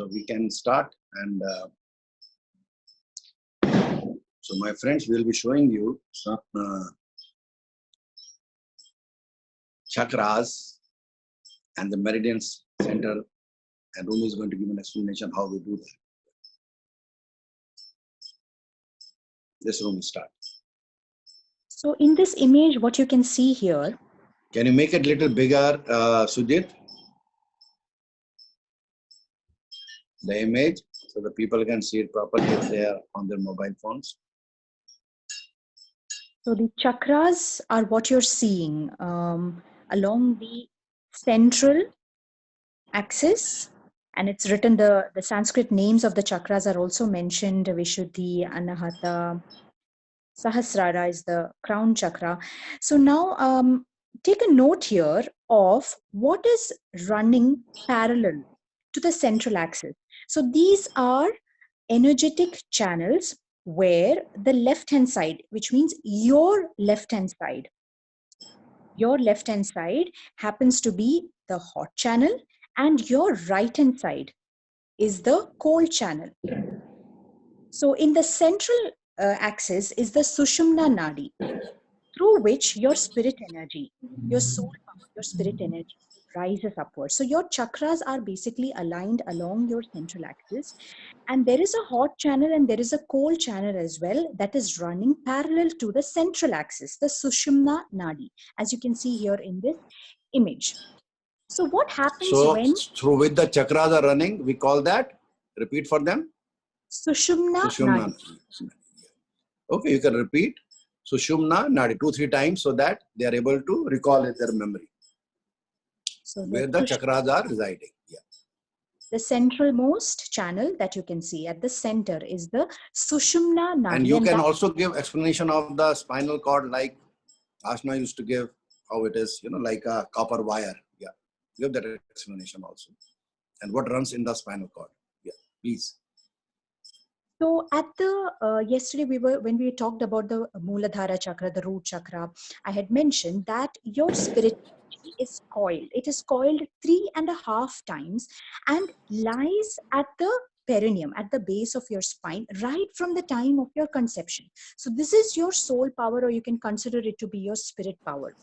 So we can start, and so my friends will be showing you some chakras and the meridians center, and Rumi is going to give an explanation how we do that. This Rumi start. So in this image, what you can see here. Can you make it a little bigger, Sujit? The image, so the people can see it properly if they are on their mobile phones. So the chakras are what you're seeing along the central axis, and it's written, the Sanskrit names of the chakras are also mentioned. Vishuddhi, Anahata, Sahasrara is the crown chakra. So now take a note here of what is running parallel to the central axis. So these are energetic channels where the left-hand side, which means your left-hand side happens to be the hot channel, and your right-hand side is the cold channel. So in the central axis is the Sushumna Nadi, through which your spirit energy, your soul power, your spirit energy rises upwards. So your chakras are basically aligned along your central axis, and there is a hot channel and there is a cold channel as well that is running parallel to the central axis, the Sushumna Nadi, as you can see here in this image. So what happens when through which the chakras are running, we call that, repeat for them, Sushumna Nadi. Okay, you can repeat Sushumna Nadi 2-3 times so that they are able to recall in their memory. So where the chakras are residing. Yeah. The centralmost channel that you can see at the center is the Sushumna Nadi. And you can also give explanation of the spinal cord, like Ashna used to give, how it is, like a copper wire. Yeah, give that explanation also. And what runs in the spinal cord. Yeah, please. So at the yesterday when we talked about the Muladhara chakra, the root chakra, I had mentioned that your spirit energy is coiled. It is coiled 3.5 times and lies at the perineum, at the base of your spine, right from the time of your conception. So this is your soul power, or you can consider it to be your spirit power.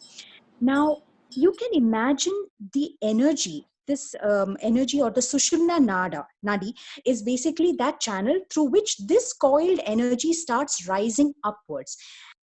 Now you can imagine the energy. This energy, or the Sushumna Nadi, is basically that channel through which this coiled energy starts rising upwards.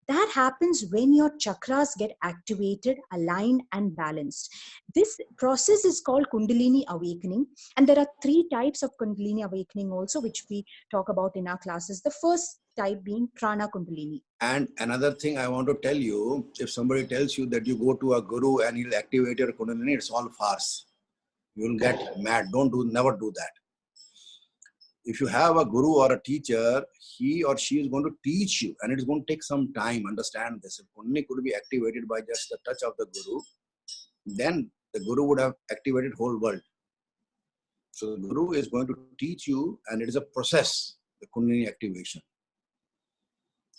That happens when your chakras get activated, aligned, and balanced. This process is called Kundalini awakening. And there are 3 types of Kundalini awakening also, which we talk about in our classes. The first type being Prana Kundalini. And another thing I want to tell you, if somebody tells you that you go to a guru and he'll activate your Kundalini, it's all farce. You will get mad. Never do that. If you have a guru or a teacher, he or she is going to teach you, and it is going to take some time. Understand this. If Kundalini could be activated by just the touch of the guru, then the guru would have activated whole world. So the guru is going to teach you, and it is a process, the Kundalini activation.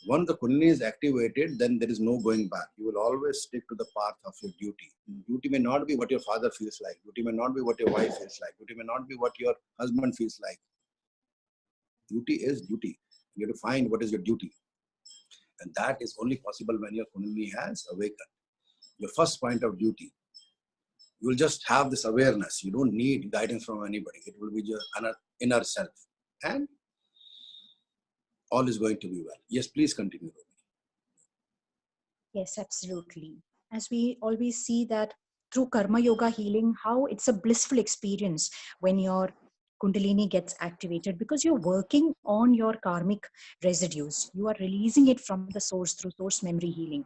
Once the Kundalini is activated, then there is no going back. You will always stick to the path of your duty. Duty may not be what your father feels like. Duty may not be what your wife feels like. Duty may not be what your husband feels like. Duty is duty. You have to find what is your duty. And that is only possible when your Kundalini has awakened. Your first point of duty. You will just have this awareness. You don't need guidance from anybody. It will be your inner self. And all is going to be well. Yes, please continue. Yes, absolutely. As we always see that through Karma Yoga healing, how it's a blissful experience when your Kundalini gets activated, because you're working on your karmic residues. You are releasing it from the source through source memory healing.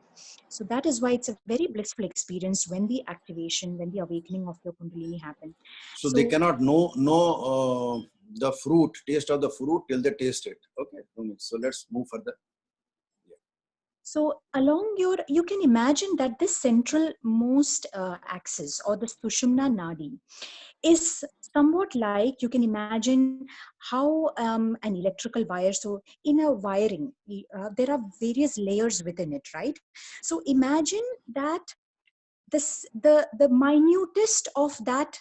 So that is why it's a very blissful experience when the activation, when the awakening of your Kundalini happens. So they cannot know the fruit, taste of the fruit till they taste it. Okay, so let's move further. So along you can imagine that this centralmost axis, or the Sushumna Nadi, is somewhat like, you can imagine how an electrical wire, so in a wiring, there are various layers within it, right? So imagine that the minutest of that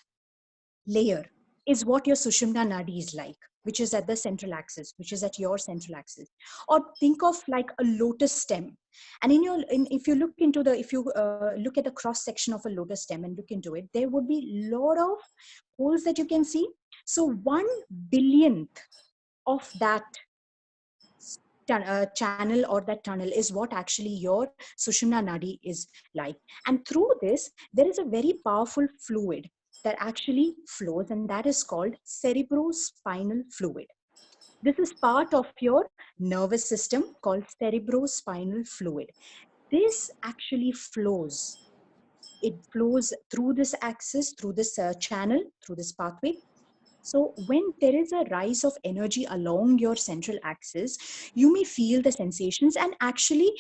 layer is what your Sushumna Nadi is like, which is at the central axis, which is at your central axis. Or think of like a lotus stem. And if you look into look at the cross section of a lotus stem and look into it, there would be a lot of holes that you can see. So 1/1000th of that channel or that tunnel is what actually your Sushumna Nadi is like. And through this, there is a very powerful fluid that actually flows, and that is called cerebrospinal fluid. This is part of your nervous system called cerebrospinal fluid. This actually flows. It flows through this axis, through this channel, through this pathway. So when there is a rise of energy along your central axis, you may feel the sensations. And actually,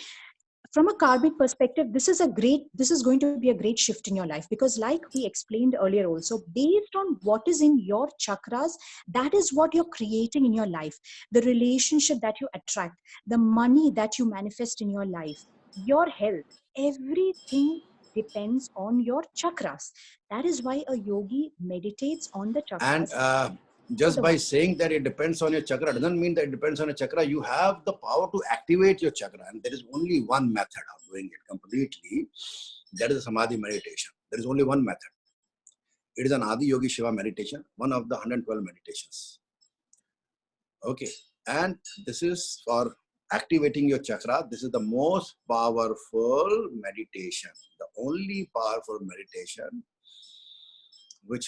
from a karmic perspective, this is going to be a great shift in your life, because like we explained earlier also, based on what is in your chakras, that is what you're creating in your life. The relationship that you attract, the money that you manifest in your life, your health, everything depends on your chakras. That is why a yogi meditates on the chakras. And just by saying that it depends on your chakra doesn't mean that it depends on your chakra. You have the power to activate your chakra, and there is only one method of doing it completely. That is a samadhi meditation. There is only one method. It is an Adi Yogi Shiva meditation, one of the 112 meditations. Okay, and this is for activating your chakra. This is the most powerful meditation, the only powerful meditation which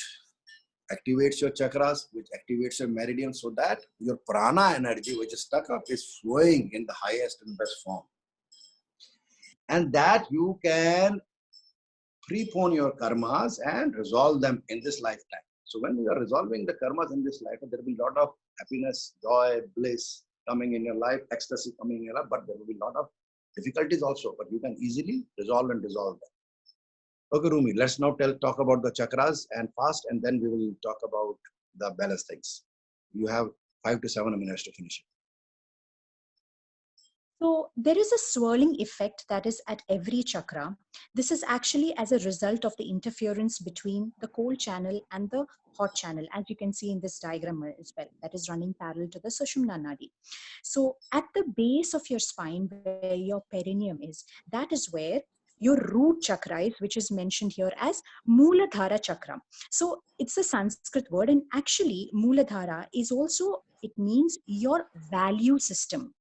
activates your chakras, which activates your meridian, so that your prana energy, which is stuck up, is flowing in the highest and best form. And that you can prepone your karmas and resolve them in this lifetime. So when you are resolving the karmas in this lifetime, there will be a lot of happiness, joy, bliss coming in your life, ecstasy coming in your life, but there will be a lot of difficulties also, but you can easily resolve and dissolve them. Okay, Rumi, let's now talk about the chakras and fast, and then we will talk about the balance things. You have 5 to 7 minutes to finish it. So there is a swirling effect that is at every chakra. This is actually as a result of the interference between the cold channel and the hot channel, as you can see in this diagram as well, that is running parallel to the Sushumna Nadi. So at the base of your spine, where your perineum is, that is where your root chakra is, which is mentioned here as Mooladhara chakra. So it's a Sanskrit word, and actually Mooladhara is also, it means your value system.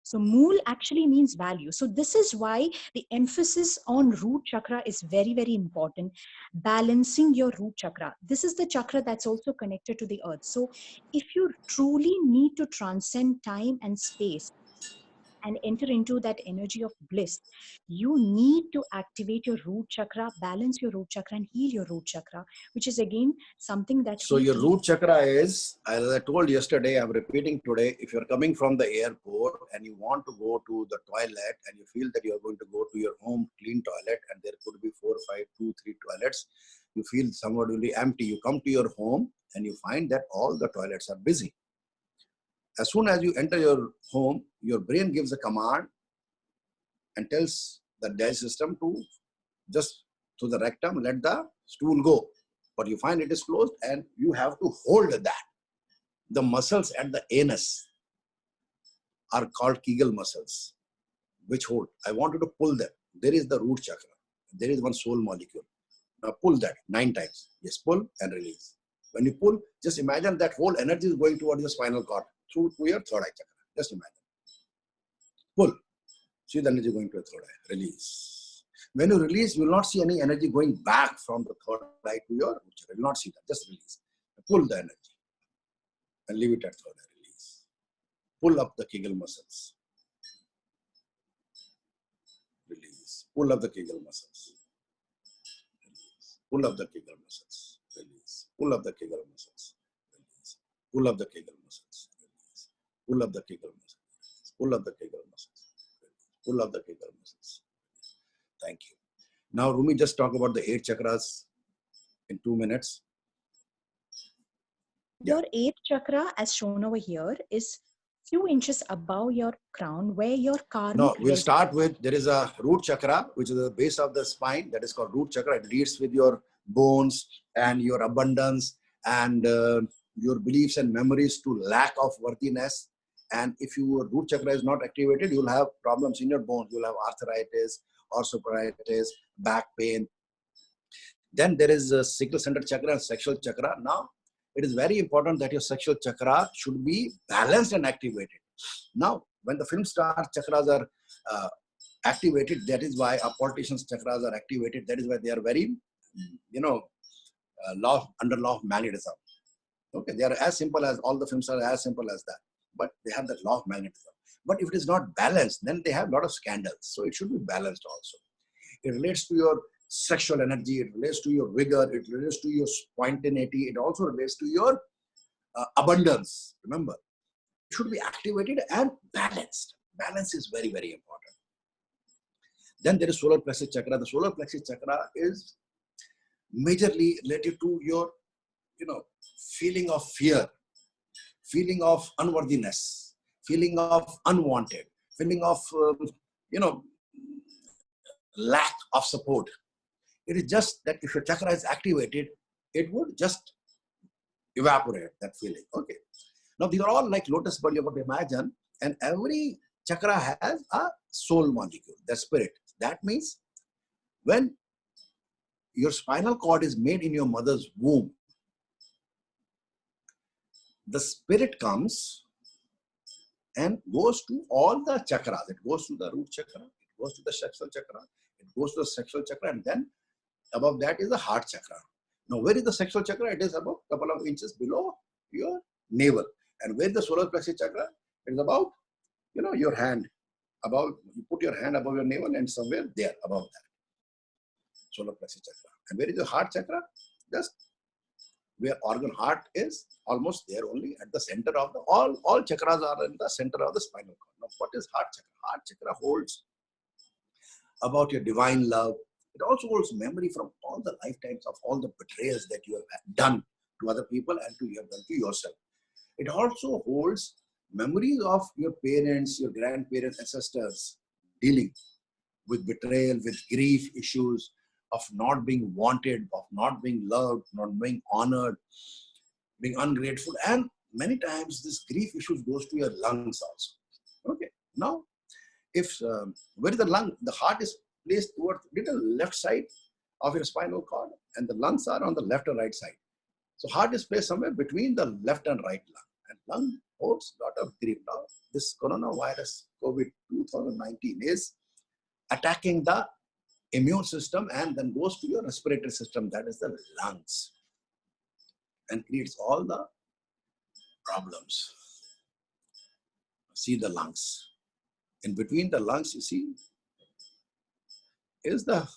So Mool actually means value. So this is why the emphasis on root chakra is very, very important. Balancing your root chakra. This is the chakra that's also connected to the earth. So if you truly need to transcend time and space and enter into that energy of bliss, you need to activate your root chakra, balance your root chakra, and heal your root chakra, which is again something that so your root chakra is, as I told yesterday, I'm repeating today, if you're coming from the airport and you want to go to the toilet and you feel that you're going to go to your home clean toilet and there could be 4, 5, 2, 3 toilets, you feel somewhat will be empty. You come to your home and you find that all the toilets are busy. As soon as you enter your home, your brain gives a command and tells the digestive system to just to the rectum, let the stool go. But you find it is closed and you have to hold that. The muscles at the anus are called Kegel muscles, which hold. I want you to pull them. There is the root chakra. There is one soul molecule. Now pull that 9 times. Yes, pull and release. When you pull, just imagine that whole energy is going towards the spinal cord through to your third eye chakra. Just imagine. Pull. See the energy going to the third eye. Release. When you release, you will not see any energy going back from the third eye to your root chakra. You will not see that. Just release. Pull the energy and leave it at third eye. Release. Pull up the Kegel muscles. Release. Pull up the Kegel muscles. Release. Pull up the Kegel muscles. Release. Pull up the Kegel muscles. Release. Pull up the Kegel muscles. Release. Pull up the Kegel muscles. Pull up the Kegel muscles. Pull up the Kegel muscles. Thank you. Now, Rumi, just talk about the 8 chakras in 2 minutes. Your 8th chakra, as shown over here, is few inches above your crown, where your karmic. No, we'll start with, there is a root chakra, which is the base of the spine. That is called root chakra. It leads with your bones and your abundance and your beliefs and memories to lack of worthiness. And if your root chakra is not activated, you'll have problems in your bones. You'll have arthritis, osteoporosis, back pain. Then there is a sacral center chakra and sexual chakra. Now, it is very important that your sexual chakra should be balanced and activated. Now, when the film star chakras are activated, that is why our politicians' chakras are activated. That is why they are very, under law of magnetism. Okay, they are as simple as all the films are as simple as that. But they have that law of magnetism. But if it is not balanced, then they have a lot of scandals. So it should be balanced also. It relates to your sexual energy, it relates to your vigor, it relates to your spontaneity, it also relates to your abundance. Remember, it should be activated and balanced. Balance is very, very important. Then there is solar plexus chakra. The solar plexus chakra is majorly related to your, feeling of fear, feeling of unworthiness, feeling of unwanted, feeling of, lack of support. It is just that if your chakra is activated, it would just evaporate that feeling. Okay. Now, these are all like lotus bud, you have to imagine, and every chakra has a soul molecule, the spirit. That means when your spinal cord is made in your mother's womb, the spirit comes and goes to all the chakras. It goes to the root chakra, it goes to the sexual chakra, it goes to the sexual chakra, and then above that is the heart chakra. Now, where is the sexual chakra? It is about a couple of inches below your navel. And where is the solar plexus chakra? It is about, your hand. About, you put your hand above your navel and somewhere there, above that. Solar plexus chakra. And where is the heart chakra? Just where organ heart is, almost there only at the center of the, all chakras are in the center of the spinal cord. Now, what is heart chakra? Heart chakra holds about your divine love. It also holds memory from all the lifetimes of all the betrayals that you have done to other people and you have done to yourself. It also holds memories of your parents, your grandparents, ancestors dealing with betrayal, with grief issues, of not being wanted, of not being loved, not being honored, being ungrateful. And many times this grief issues goes to your lungs also. Okay. Now, if where is the lung? The heart is placed towards the left side of your spinal cord and the lungs are on the left or right side. So heart is placed somewhere between the left and right lung. And lung holds a lot of grief. Now, this coronavirus, COVID 2019 is attacking the immune system and then goes to your respiratory system, that is the lungs, and creates all the problems. See the lungs. In between the lungs, you see, is the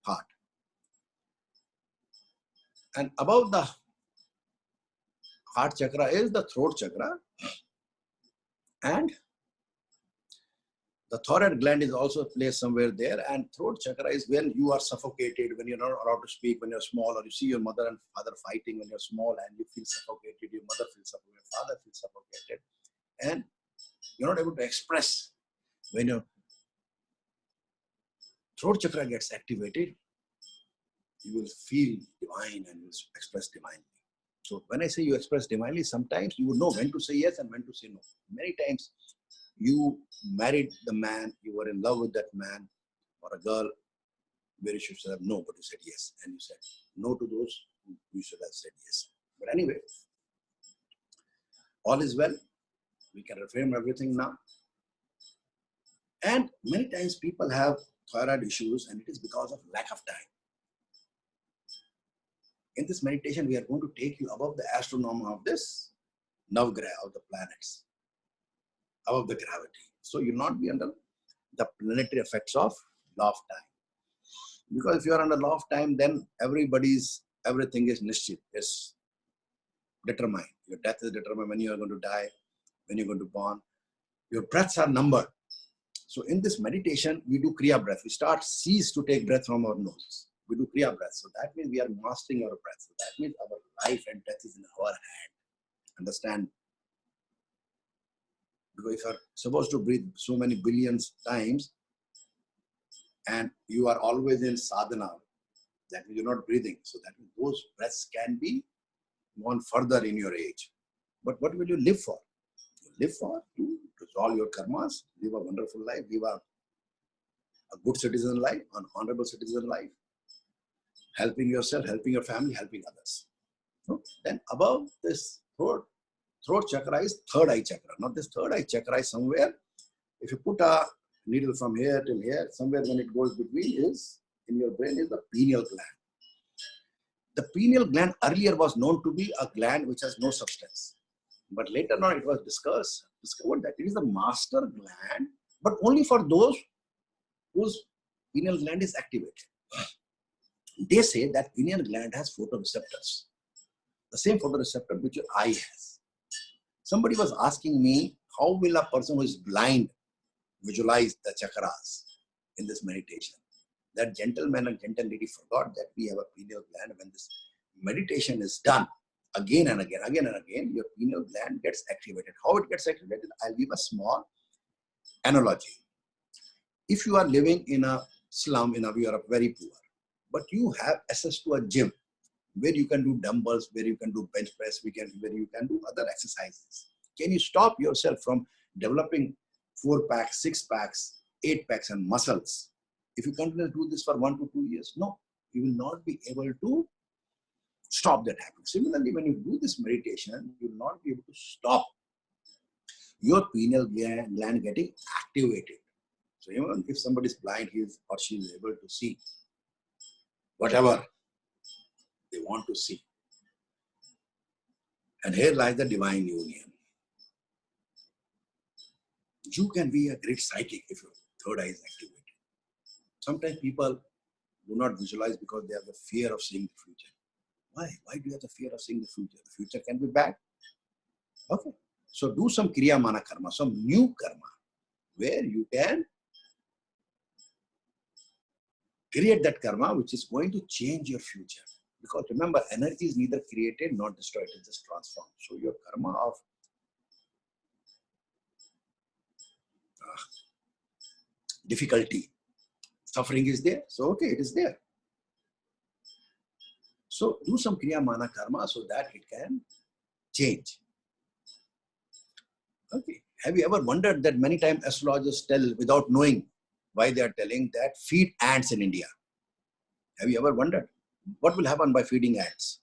heart. And above the heart chakra is the throat chakra. And the thyroid gland is also placed somewhere there. And throat chakra is when you are suffocated, when you're not allowed to speak, when you're small, or you see your mother and father fighting when you're small and you feel suffocated, your mother feels suffocated, father feels suffocated. And you're not able to express. When your throat chakra gets activated, you will feel divine and you will express divinely. So when I say you express divinely, sometimes you will know when to say yes and when to say no. Many times you married the man, you were in love with that man or a girl, where you should have no, but you said yes. And you said no to those who you should have said yes. But anyway, all is well. We can reframe everything now. And many times people have thyroid issues and it is because of lack of time. In this meditation, we are going to take you above the astronomy of this Navgraha of the planets, above the gravity. So you'll not be under the planetary effects of law of time. Because if you are under law of time, then everything is nishchit, is determined. Your death is determined, when you are going to die, when you're going to born. Your breaths are numbered. So in this meditation, we do Kriya breath. We cease to take breath from our nose. We do Kriya breath. So that means we are mastering our breath. So that means our life and death is in our hand. Understand? Because if you are supposed to breathe so many billions times and you are always in sadhana, that means you're not breathing. So that means those breaths can be gone further in your age. But what will you live for? You live for to resolve your karmas, live a wonderful life, live a good citizen life, an honorable citizen life, helping yourself, helping your family, helping others. So then above this throat chakra is third eye chakra. Now this third eye chakra is somewhere, if you put a needle from here till here, somewhere when it goes between is, in your brain is the pineal gland. The pineal gland earlier was known to be a gland which has no substance. But later on it was discovered that it is the master gland, but only for those whose pineal gland is activated. They say that pineal gland has photoreceptors, the same photoreceptor which your eye has. Somebody was asking me, how will a person who is blind visualize the chakras in this meditation? That gentleman and gentle lady forgot that we have a pineal gland. When this meditation is done again and again, your pineal gland gets activated. How it gets activated? I'll give a small analogy. If you are living in a slum, you are very poor, but you have access to a gym where you can do dumbbells, where you can do bench press, where you can do other exercises. Can you stop yourself from developing 4-packs, 6-packs, 8-packs and muscles? If you continue to do this for 1 to 2 years, no, you will not be able to stop that happening. Similarly, when you do this meditation, you will not be able to stop your pineal gland getting activated. So even if somebody is blind, he or she is able to see whatever they want to see. And here lies the divine union. You can be a great psychic if your third eye is activated. Sometimes people do not visualize because they have the fear of seeing the future. Why? Why do you have the fear of seeing the future? The future can be bad. Okay. So do some kriya mana karma, some new karma, where you can create that karma which is going to change your future. Because remember, energy is neither created nor destroyed, it is just transformed. So your karma of difficulty, suffering is there. So okay, it is there. So do some kriya mana karma so that it can change. Okay. Have you ever wondered that many times astrologers tell without knowing why they are telling that feed ants in India? Have you ever wondered what will happen by feeding ants?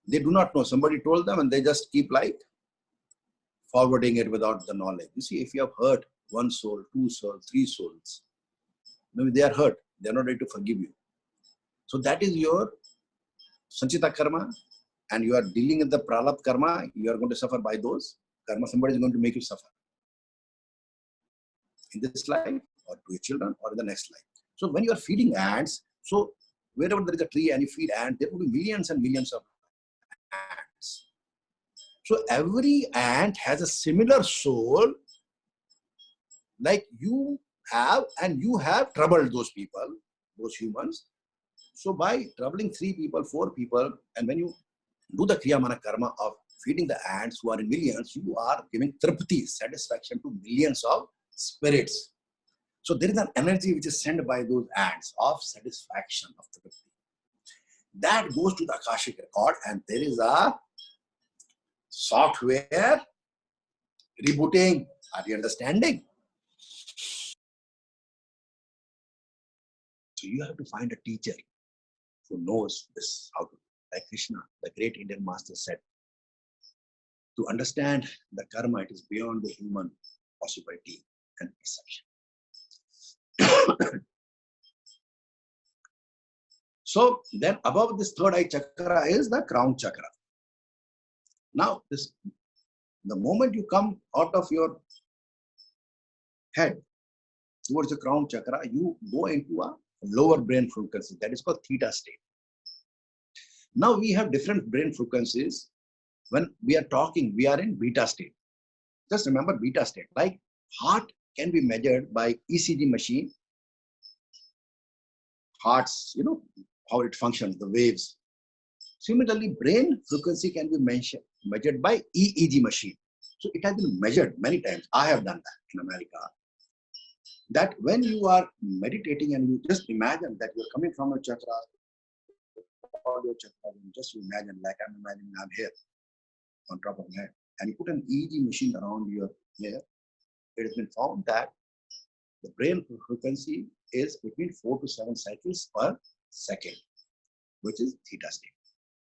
They do not know. Somebody told them and they just keep like forwarding it without the knowledge. You see, if you have hurt 1 soul, 2 souls, 3 souls, maybe they are hurt. They are not ready to forgive you. So that is your sanchita karma, and you are dealing with the pralabdha karma. You are going to suffer by those karma. Somebody is going to make you suffer in this life or to your children or in the next life. So when you are feeding ants, so wherever there is a tree and you feed ants, there will be millions and millions of ants. So every ant has a similar soul like you have, and you have troubled those people, those humans. So by troubling 3 people, 4 people, and when you do the kriya mana karma of feeding the ants who are in millions, you are giving tripti, satisfaction to millions of spirits. So there is an energy which is sent by those ants of satisfaction of tripti. That goes to the Akashic record, and there is a software rebooting. Are you understanding? So you have to find a teacher who knows this, how to, like Krishna, the great Indian master said, to understand the karma, it is beyond the human possibility and perception. So then above this third eye chakra is the crown chakra. Now the moment you come out of your head towards the crown chakra, you go into a lower brain frequency, that is called theta state. Now we have different brain frequencies. When we are talking, we are in beta state. Just remember beta state. Like heart can be measured by ECG machine. Hearts, you know, how it functions, the waves. Similarly, brain frequency can be measured by EEG machine. So it has been measured many times. I have done that in America. That when you are meditating and you just imagine that you are coming from a chakra, all your chakras, and just imagine, like I'm imagining I'm here on top of my head, and you put an EEG machine around your hair. It has been found that the brain frequency is between 4 to 7 cycles per second, which is theta state.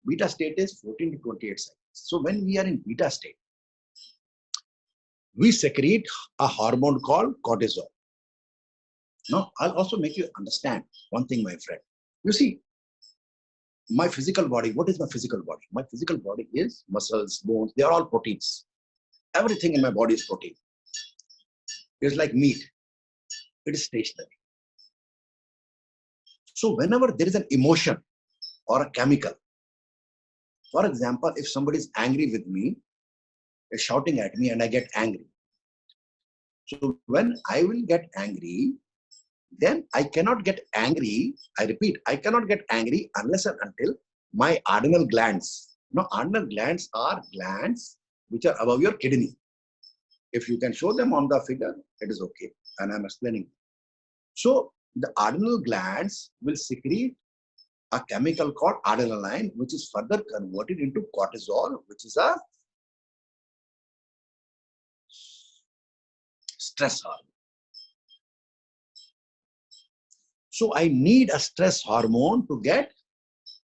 Beta state is 14 to 28 cycles. So when we are in beta state, we secrete a hormone called cortisol. Now, I'll also make you understand one thing, my friend. You see, my physical body, what is my physical body? My physical body is muscles, bones, they are all proteins. Everything in my body is protein. It's like meat. It is stationary. So whenever there is an emotion or a chemical, for example, if somebody is angry with me, is shouting at me and I get angry. So when I will get angry, then I cannot get angry. I repeat, I cannot get angry unless and until my adrenal glands. Now, adrenal glands are glands which are above your kidney. If you can show them on the figure, it is okay. And I'm explaining. So the adrenal glands will secrete a chemical called adrenaline, which is further converted into cortisol, which is a stress hormone. So I need a stress hormone to get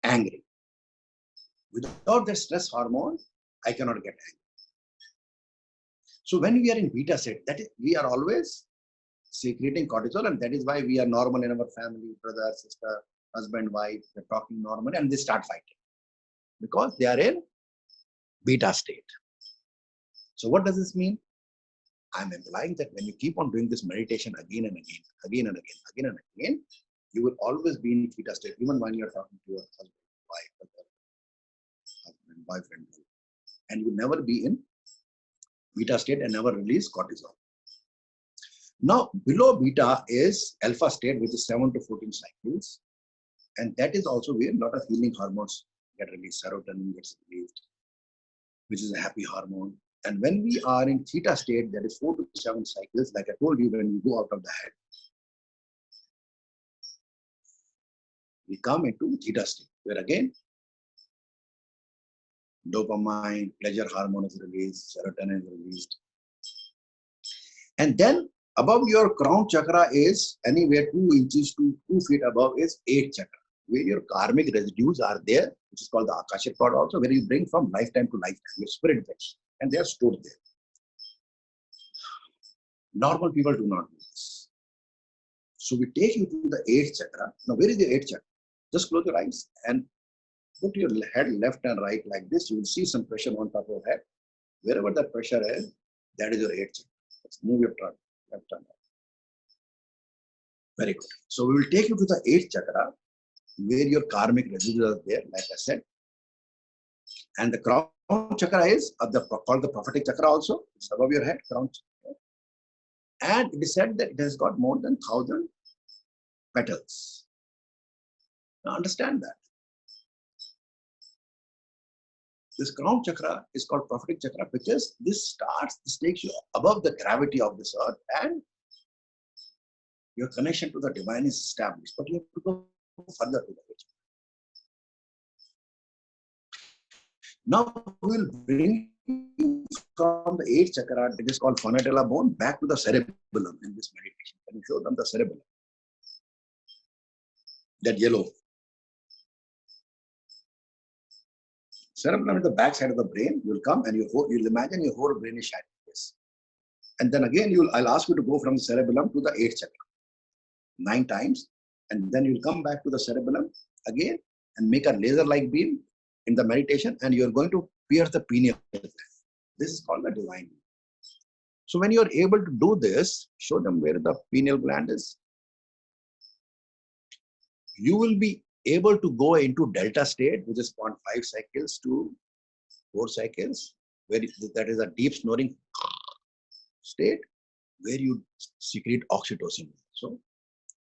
angry. Without the stress hormone, I cannot get angry. So when we are in beta state, that is, we are always secreting cortisol, and that is why we are normal in our family, brother, sister, husband, wife, they're talking normally and they start fighting because they are in beta state. So what does this mean? I'm implying that when you keep on doing this meditation again and again, again and again, again and again, you will always be in beta state, even when you're talking to your husband, wife, husband, boyfriend, and you will never be in beta state and never release cortisol. Now, below beta is alpha state, which is 7 to 14 cycles. And that is also where a lot of healing hormones get released. Serotonin gets released, which is a happy hormone. And when we are in theta state, that is 4 to 7 cycles, like I told you, when we go out of the head, we come into theta state, where again, dopamine, pleasure hormone is released, serotonin is released. And then above your crown chakra is anywhere 2 inches to 2 feet above is 8th chakra, where your karmic residues are there, which is called the Akashic Pod also, where you bring from lifetime to lifetime, your spirit beds, and they are stored there. Normal people do not do this. So we take you to the 8th chakra. Now, where is the 8th chakra? Just close your eyes and put your head left and right like this. You will see some pressure on top of your head. Wherever that pressure is, that is your 8th chakra. Let's move your turn, left and right. Very good. So we will take you to the 8th chakra, where your karmic residues are there, like I said. And the crown chakra is called the prophetic chakra also. It's above your head, crown chakra. And it is said that it has got more than 1,000 petals. Now understand that. This crown chakra is called prophetic chakra because this takes you above the gravity of this earth, and your connection to the divine is established. But you have to go further to the chakra. Now we will bring you from the 8th chakra, that is called fonatella bone, back to the cerebellum in this meditation. Can you show them the cerebellum? That yellow. Cerebellum is the back side of the brain. You will come and you'll imagine your whole brain is shining. Yes. And then again, I'll ask you to go from the cerebellum to the 8th chakra 9 times. And then you'll come back to the cerebellum again and make a laser-like beam in the meditation, and you're going to pierce the pineal gland. This is called the divine. So when you're able to do this, show them where the pineal gland is. You will be able to go into delta state, which is 0.5 cycles to 4 cycles, where that is a deep snoring state, where you secrete oxytocin. So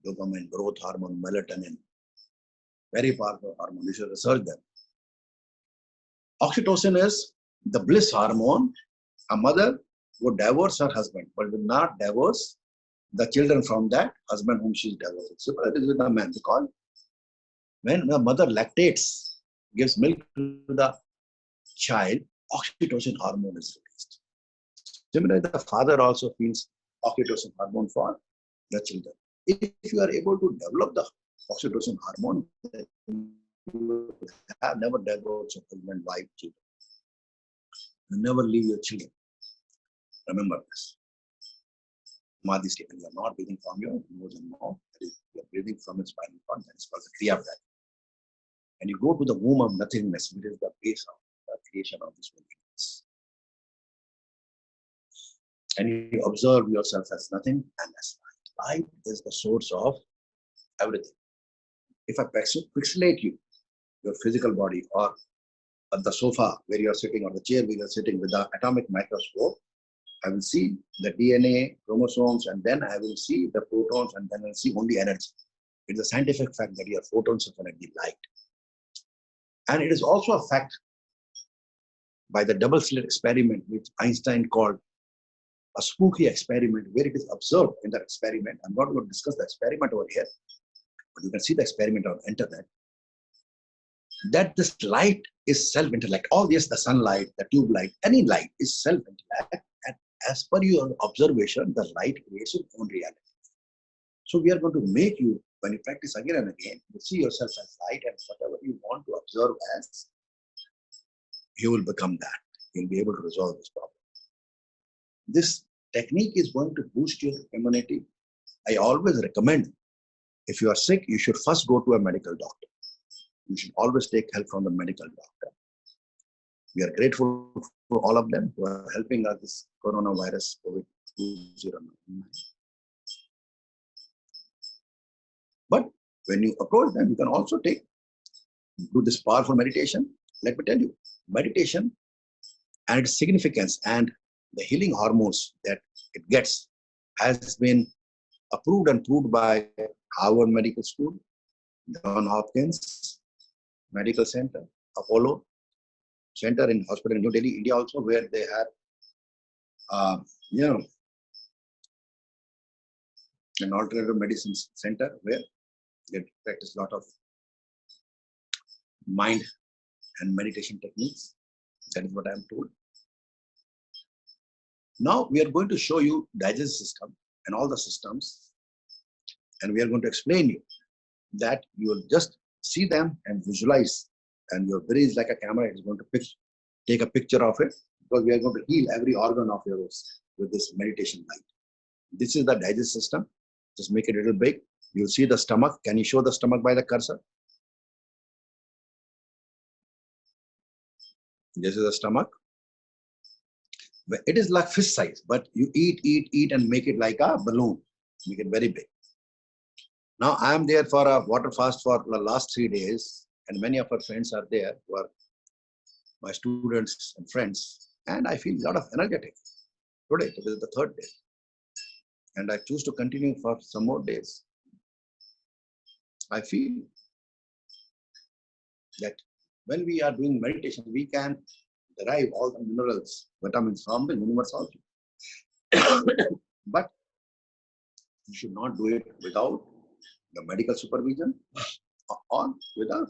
dopamine, growth hormone, melatonin, very powerful hormone. You should research them. Oxytocin is the bliss hormone. A mother would divorce her husband, but will not divorce the children from that husband whom she is divorcing. So it is with a man, because When the mother lactates, gives milk to the child, oxytocin hormone is released. Similarly, the father also feels oxytocin hormone for the children. If you are able to develop the oxytocin hormone, then you have never divorced your husband, wife, children. You never leave your children. Remember this. Madhi statement, you are not breathing from your nose and mouth, you are breathing from its spinal cord, that is called the Kriya Vrata. And you go to the womb of nothingness, which is the base of the creation of this universe. And you observe yourself as nothing and as light. Light is the source of everything. If I pixelate you, your physical body, or the sofa where you are sitting, or the chair where you are sitting with the atomic microscope, I will see the DNA, chromosomes, and then I will see the protons, and then I will see only energy. It is a scientific fact that you have photons of energy, light. And it is also a fact by the double slit experiment, which Einstein called a spooky experiment, where it is observed in that experiment. I'm not going to discuss the experiment over here, but you can see the experiment on the internet, that this light is self-intellect. All this, the sunlight, the tube light, any light is self-intellect. And as per your observation, the light creates its own reality. So we are going to make you, when you practice again and again, you see yourself as light, and whatever you want to observe as, you will become that. You'll be able to resolve this problem. This technique is going to boost your immunity. I always recommend, if you are sick, you should first go to a medical doctor. You should always take help from the medical doctor. We are grateful for all of them who are helping us this coronavirus COVID-19. But when you approach them, you can also do this powerful meditation. Let me tell you, meditation and its significance and the healing hormones that it gets has been approved and proved by Harvard Medical School, Johns Hopkins Medical Center, Apollo Center in hospital in New Delhi, India also, where they have, an alternative medicine center where they practice a lot of mind and meditation techniques. That is what I am told. Now we are going to show you digestive system and all the systems, and we are going to explain you that you will just see them and visualize, and your brain is like a camera. It's going to take a picture of it, because we are going to heal every organ of yours with this meditation light. This is the digestive system. Just make it a little big. You'll see the stomach. Can you show the stomach by the cursor? This is the stomach. It is like fish size, but you eat and make it like a balloon. Make it very big. Now I am there for a water fast for the last 3 days, and many of our friends are there who are my students and friends, and I feel a lot of energetic. Today, this is the 3rd day, and I choose to continue for some more days. I feel that when we are doing meditation, we can derive all the minerals, vitamins from the universe also. But you should not do it without the medical supervision or with a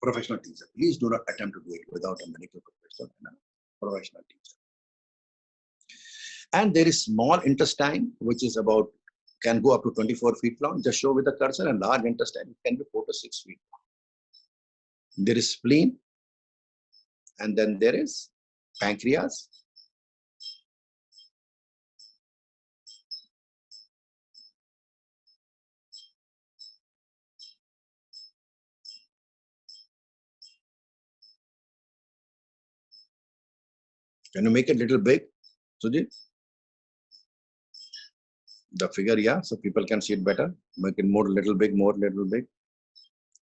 professional teacher. Please do not attempt to do it without a medical professional and a professional teacher. And there is small intestine, which is about, can go up to 24 feet long. Just show with the cursor, and large intestine can be 4 to 6 feet long. There is spleen, and then there is pancreas. Can you make it a little big, Sujit? The figure, yeah, so people can see it better. Make it more, little big, more, little big.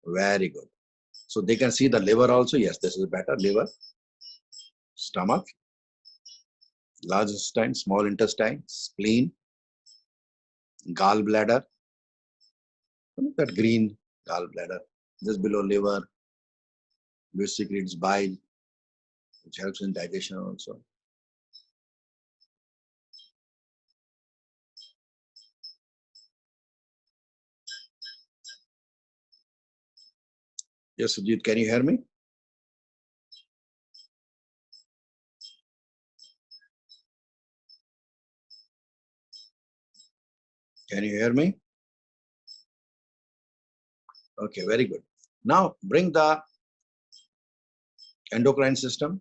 Very good. So they can see the liver also. Yes, this is better. Liver, stomach, large intestine, small intestine, spleen, gallbladder. That green gallbladder, just below liver, which secretes bile, which helps in digestion also. Yes, Sujit, can you hear me? Can you hear me? Okay, very good. Now bring the endocrine system.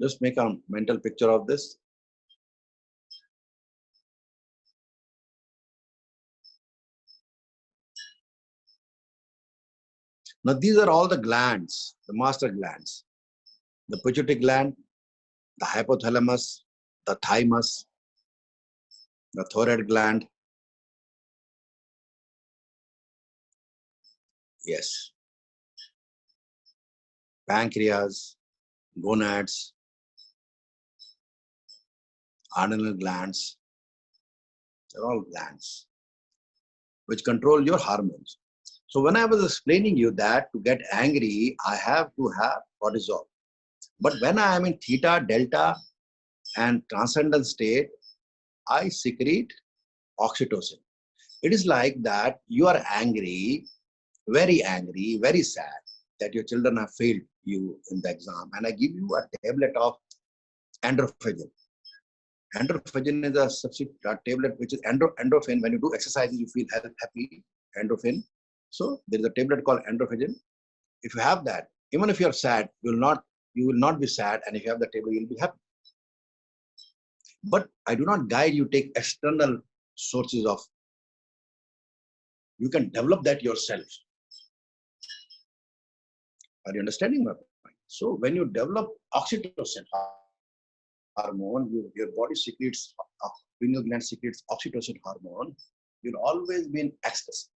Just make a mental picture of this. Now these are all the glands, the master glands. The pituitary gland, the hypothalamus, the thymus, the thyroid gland. Yes. Pancreas, gonads, adrenal glands. They're all glands which control your hormones. So when I was explaining you that to get angry, I have to have cortisol. But when I am in theta, delta, and transcendental state, I secrete oxytocin. It is like that you are angry, very sad that your children have failed you in the exam, and I give you a tablet of androgen. Androgen is a substitute tablet which is endorphin. When you do exercises, you feel happy, endorphin. So there is a tablet called androgen. If you have that, even if you are sad, you will not be sad, and if you have the tablet, you will be happy. But I do not guide you take external sources of. You can develop that yourself. Are you understanding my point? So when you develop oxytocin hormone, your body secretes, pineal gland secretes oxytocin hormone, you'll always be in ecstasy.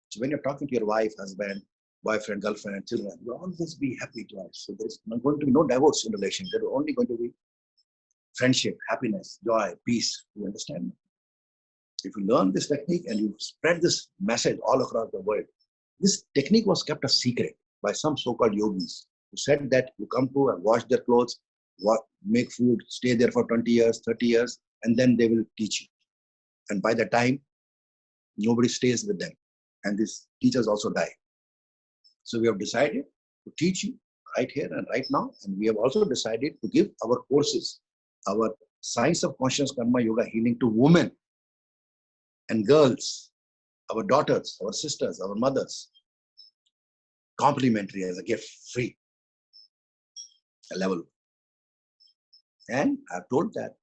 So when you're talking to your wife, husband, boyfriend, girlfriend, children, you'll always be happy to us. So there's not going to be no divorce in relation. There are only going to be friendship, happiness, joy, peace. You understand? If you learn this technique and you spread this message all across the world, this technique was kept a secret by some so-called yogis who said that you come to and wash their clothes, make food, stay there for 20 years, 30 years, and then they will teach you. And by the time, nobody stays with them. And these teachers also die. So we have decided to teach you right here and right now. And we have also decided to give our courses, our Science of Conscious Karma Yoga Healing to women and girls, our daughters, our sisters, our mothers, complimentary as a gift, free, a level. And I've told that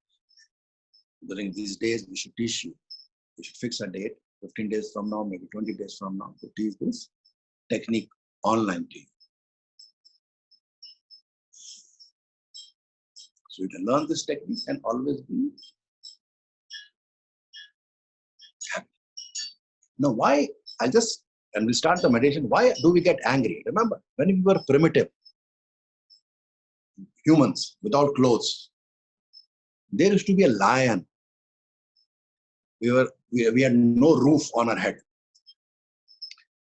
during these days, we should teach you. We should fix a date, 15 days from now, maybe 20 days from now, to teach this technique online to you. So you can learn this technique and always be happy. Now, why? And we'll start the meditation. Why do we get angry? Remember, when we were primitive humans without clothes, there used to be a lion. We had no roof on our head.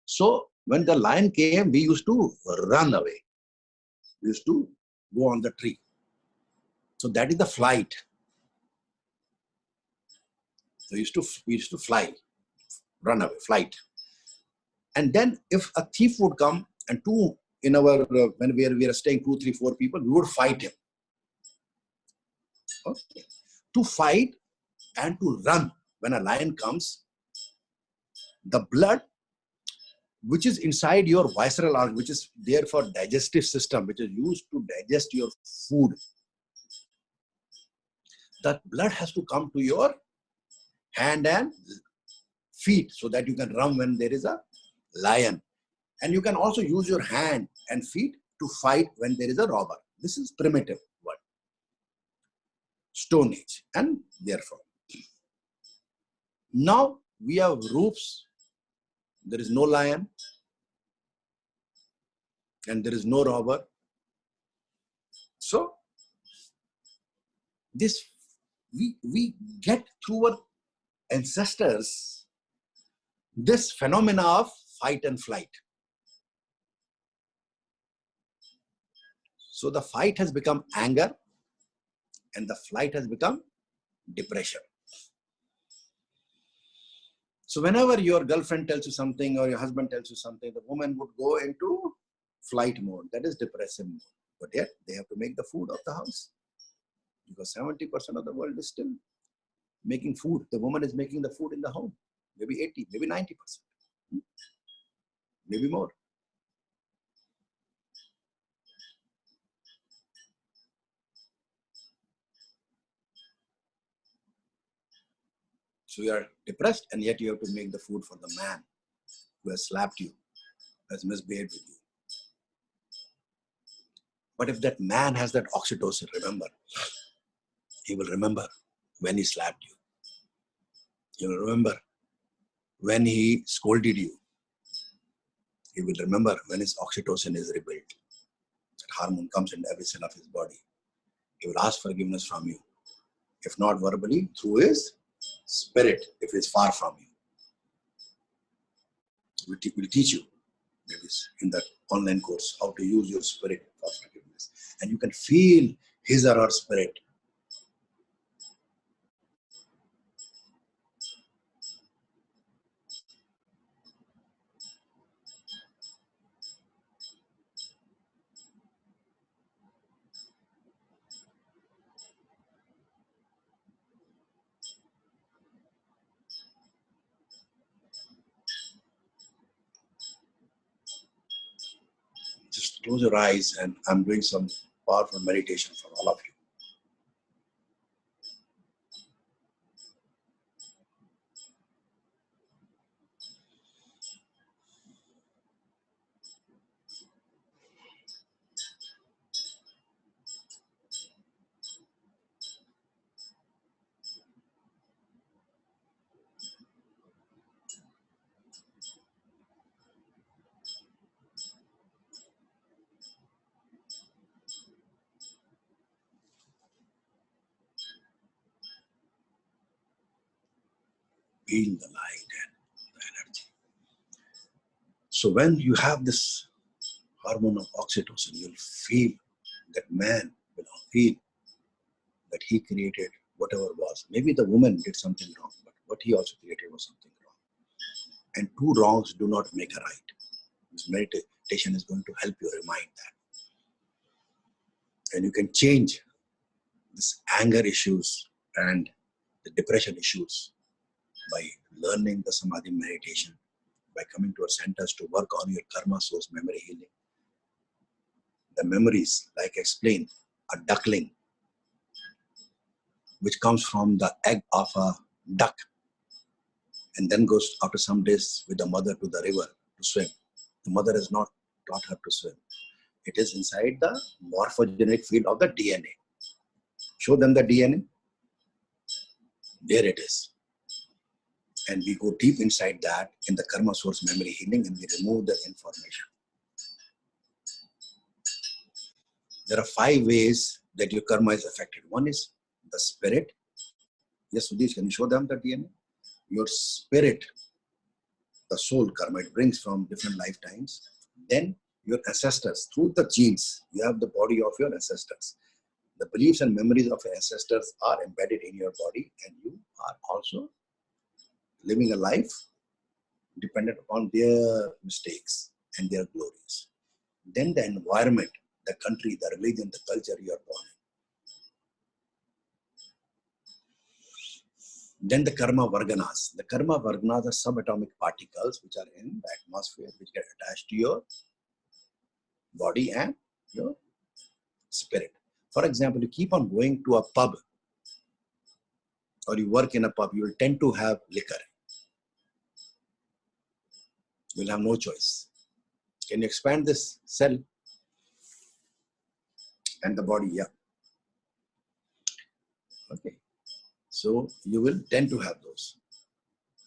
So when the lion came, we used to run away. We used to go on the tree. So that is the flight. So we used to fly, run away, flight. And then if a thief would come and when we are staying 2, 3, 4 people, we would fight him. Okay. To fight and to run when a lion comes, the blood which is inside your visceral organ, which is there for digestive system, which is used to digest your food, that blood has to come to your hand and feet so that you can run when there is a lion. And you can also use your hand and feet to fight when there is a robber. This is primitive world, Stone Age, and therefore. Now we have roofs, there is no lion, and there is no robber. So this we get through our ancestors this phenomena of fight and flight. So the fight has become anger and the flight has become depression. So whenever your girlfriend tells you something or your husband tells you something, the woman would go into flight mode. That is depressive mode. But yet they have to make the food of the house. Because 70% of the world is still making food. The woman is making the food in the home. Maybe 80, maybe 90%. Maybe more. So you are depressed and yet you have to make the food for the man who has slapped you, has misbehaved with you. But if that man has that oxytocin, remember, he will remember when he slapped you. He will remember when he scolded you. He will remember when his oxytocin is rebuilt. That hormone comes in every cell of his body. He will ask forgiveness from you. If not verbally, through his spirit, if he is far from you. We'll teach you, maybe in that online course, how to use your spirit for forgiveness. And you can feel his or her spirit. Just close your eyes and I'm doing some powerful meditation for all of you. Feel the light and the energy. So when you have this hormone of oxytocin, you'll feel that man will feel that he created whatever was. Maybe the woman did something wrong, but what he also created was something wrong. And two wrongs do not make a right. This meditation is going to help you remind that. And you can change this anger issues and the depression issues by learning the Samadhi meditation, by coming to our centers to work on your karma source memory healing. The memories, like I explained, a duckling, which comes from the egg of a duck and then goes after some days with the mother to the river to swim. The mother has not taught her to swim. It is inside the morphogenetic field of the DNA. Show them the DNA. There it is. And we go deep inside that in the karma source memory healing and we remove the information. There are 5 ways that your karma is affected. One is the spirit. Yes, Sudesh, can you show them the DNA? Your spirit, the soul karma, it brings from different lifetimes. Then your ancestors, through the genes, you have the body of your ancestors. The beliefs and memories of your ancestors are embedded in your body and you are also living a life dependent upon their mistakes and their glories. Then the environment, the country, the religion, the culture you are born in. Then the karma varganas. The karma varganas are subatomic particles which are in the atmosphere, which get attached to your body and your spirit. For example, you keep on going to a pub or you work in a pub, you will tend to have liquor. You will have no choice. Can you expand this cell and the body? Yeah. Okay. So you will tend to have those.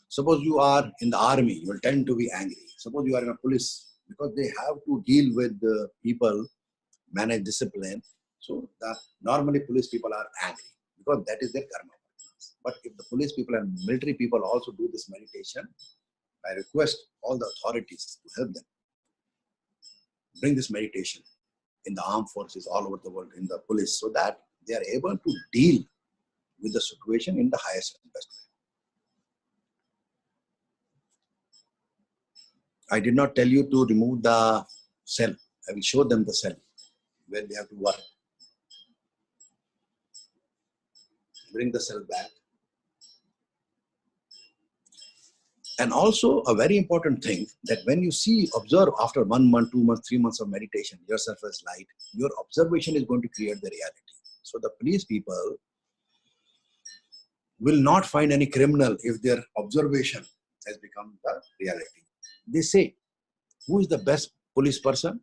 Suppose you are in the army, you will tend to be angry. Suppose you are in a police, because they have to deal with the people, manage discipline. So normally police people are angry because that is their karma. But if the police people and military people also do this meditation, I request all the authorities to help them bring this meditation in the armed forces all over the world, in the police, so that they are able to deal with the situation in the highest and best way. I did not tell you to remove the cell. I will show them the cell where they have to work. Bring the cell back. And also a very important thing that when you see, observe after 1 month, 2 months, 3 months of meditation, yourself as light, your observation is going to create the reality. So the police people will not find any criminal if their observation has become the reality. They say, who is the best police person?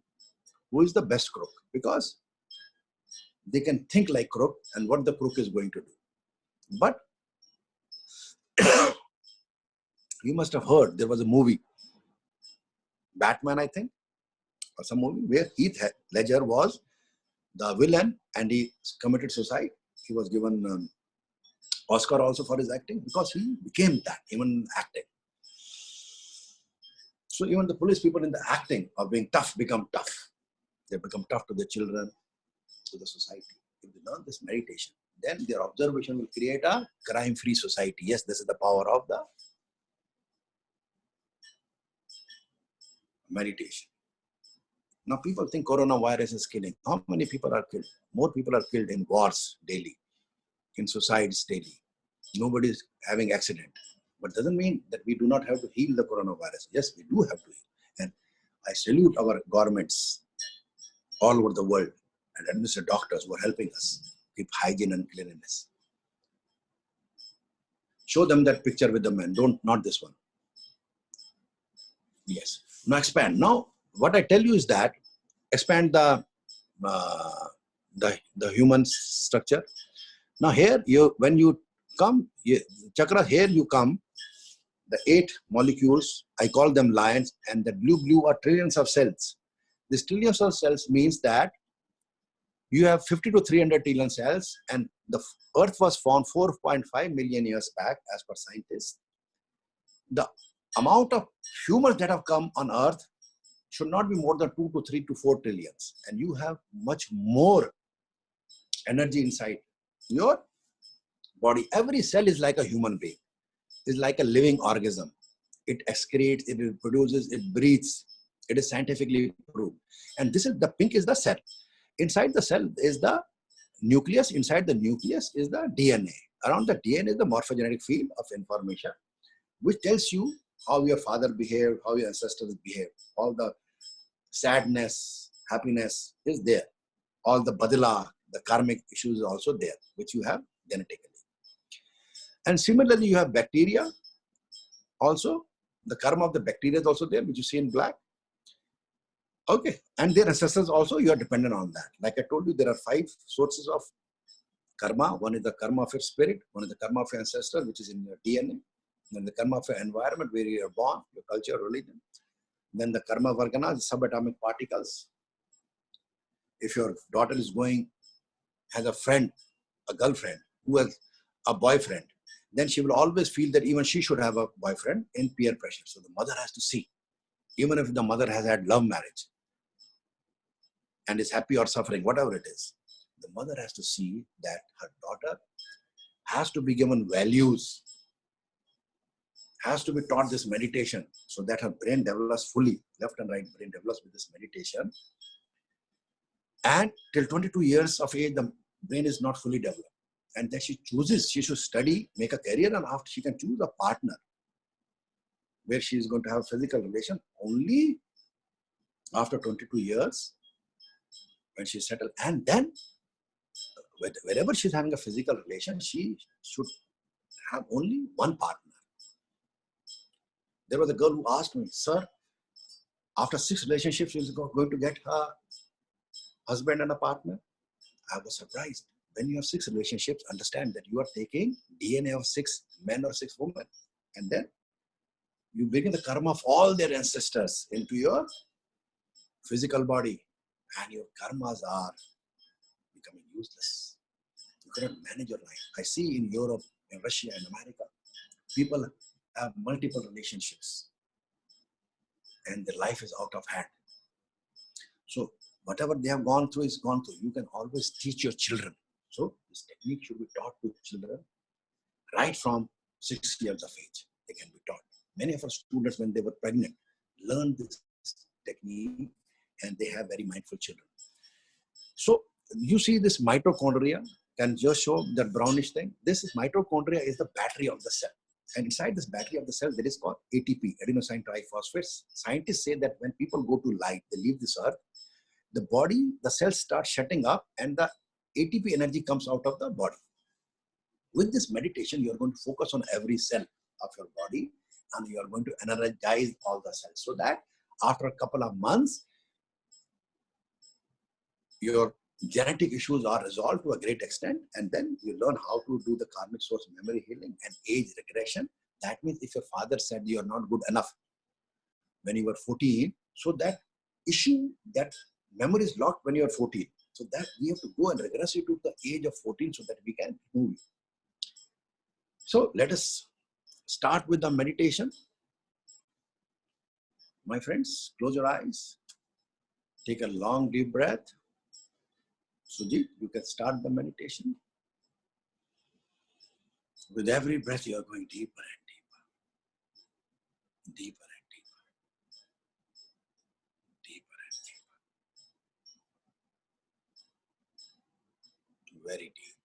Who is the best crook? Because they can think like crook and what the crook is going to do. But you must have heard there was a movie, Batman, I think, or some movie where Heath Ledger was the villain and he committed suicide. He was given Oscar also for his acting because he became that, even acting. So even the police people in the acting of being tough become tough. They become tough to the children, to the society. If they learn this meditation, then their observation will create a crime-free society. Yes, this is the power of the meditation. Now people think coronavirus is killing. How many people are killed? More people are killed in wars daily, in suicides daily. Nobody is having accident. But doesn't mean that we do not have to heal the coronavirus. Yes, we do have to heal. And I salute our governments all over the world and administrative doctors who are helping us keep hygiene and cleanliness. Show them that picture with the man. Not this one. Yes. Now expand. Now, what I tell you is that expand the human structure. Now here, when you come, chakra, here you come, the 8 molecules, I call them lions, and the blue are trillions of cells. This trillions of cells means that you have 50 to 300 trillion cells, and the earth was formed 4.5 million years back, as per scientists. The amount of humans that have come on earth should not be more than 2 to 3 to 4 trillions. And you have much more energy inside your body. Every cell is like a human being, is like a living organism. It excretes, it reproduces, it breathes. It is scientifically proved. And this is the pink is the cell. Inside the cell is the nucleus. Inside the nucleus is the DNA. Around the DNA is the morphogenetic field of information, which tells you how your father behaved, how your ancestors behaved. All the sadness, happiness is there. All the badala, the karmic issues are also there, which you have genetically. And similarly, you have bacteria also. The karma of the bacteria is also there, which you see in black. Okay. And their ancestors also, you are dependent on that. Like I told you, there are 5 sources of karma. One is the karma of your spirit. One is the karma of your ancestor, which is in your DNA. Then the karma of your environment, where you are born, your culture, religion. Then the karma vargana, subatomic particles. If your daughter is has a friend, a girlfriend, who has a boyfriend, then she will always feel that even she should have a boyfriend in peer pressure. So the mother has to see, even if the mother has had love marriage and is happy or suffering, whatever it is, the mother has to see that her daughter has to be given values, has to be taught this meditation so that her brain develops fully, left and right brain develops with this meditation. And till 22 years of age, the brain is not fully developed. And then she chooses, she should study, make a career, and after she can choose a partner where she is going to have physical relation only after 22 years when she's settled. And then wherever she's having a physical relation, she should have only one partner. There was a girl who asked me, sir, after 6 relationships, she's going to get her husband and a partner. I was surprised. When you have 6 relationships, understand that you are taking DNA of 6 men or 6 women. And then you bring in the karma of all their ancestors into your physical body. And your karmas are becoming useless. You cannot manage your life. I see in Europe, in Russia, in America, people have multiple relationships. And their life is out of hand. So whatever they have gone through is gone through. You can always teach your children. So this technique should be taught to children right from 6 years of age. They can be taught. Many of our students, when they were pregnant, learn this technique and they have very mindful children. So you see this mitochondria can just show that brownish thing. This mitochondria is the battery of the cell. And inside this battery of the cell, there is called ATP, adenosine triphosphates. Scientists say that when people go to light, they leave this earth, the body, the cells start shutting up and the ATP energy comes out of the body. With this meditation, you are going to focus on every cell of your body and you are going to energize all the cells so that after a couple of months, your genetic issues are resolved to a great extent, and then you learn how to do the karmic source memory healing and age regression. That means if your father said you are not good enough when you were 14, so that issue, that memory is locked when you are 14. So that we have to go and regress you to the age of 14 so that we can move you. So let us start with the meditation. My friends, close your eyes. Take a long deep breath. Sujit, you can start the meditation. With every breath, you are going deeper and deeper. Deeper and deeper. Deeper and deeper. Very deep.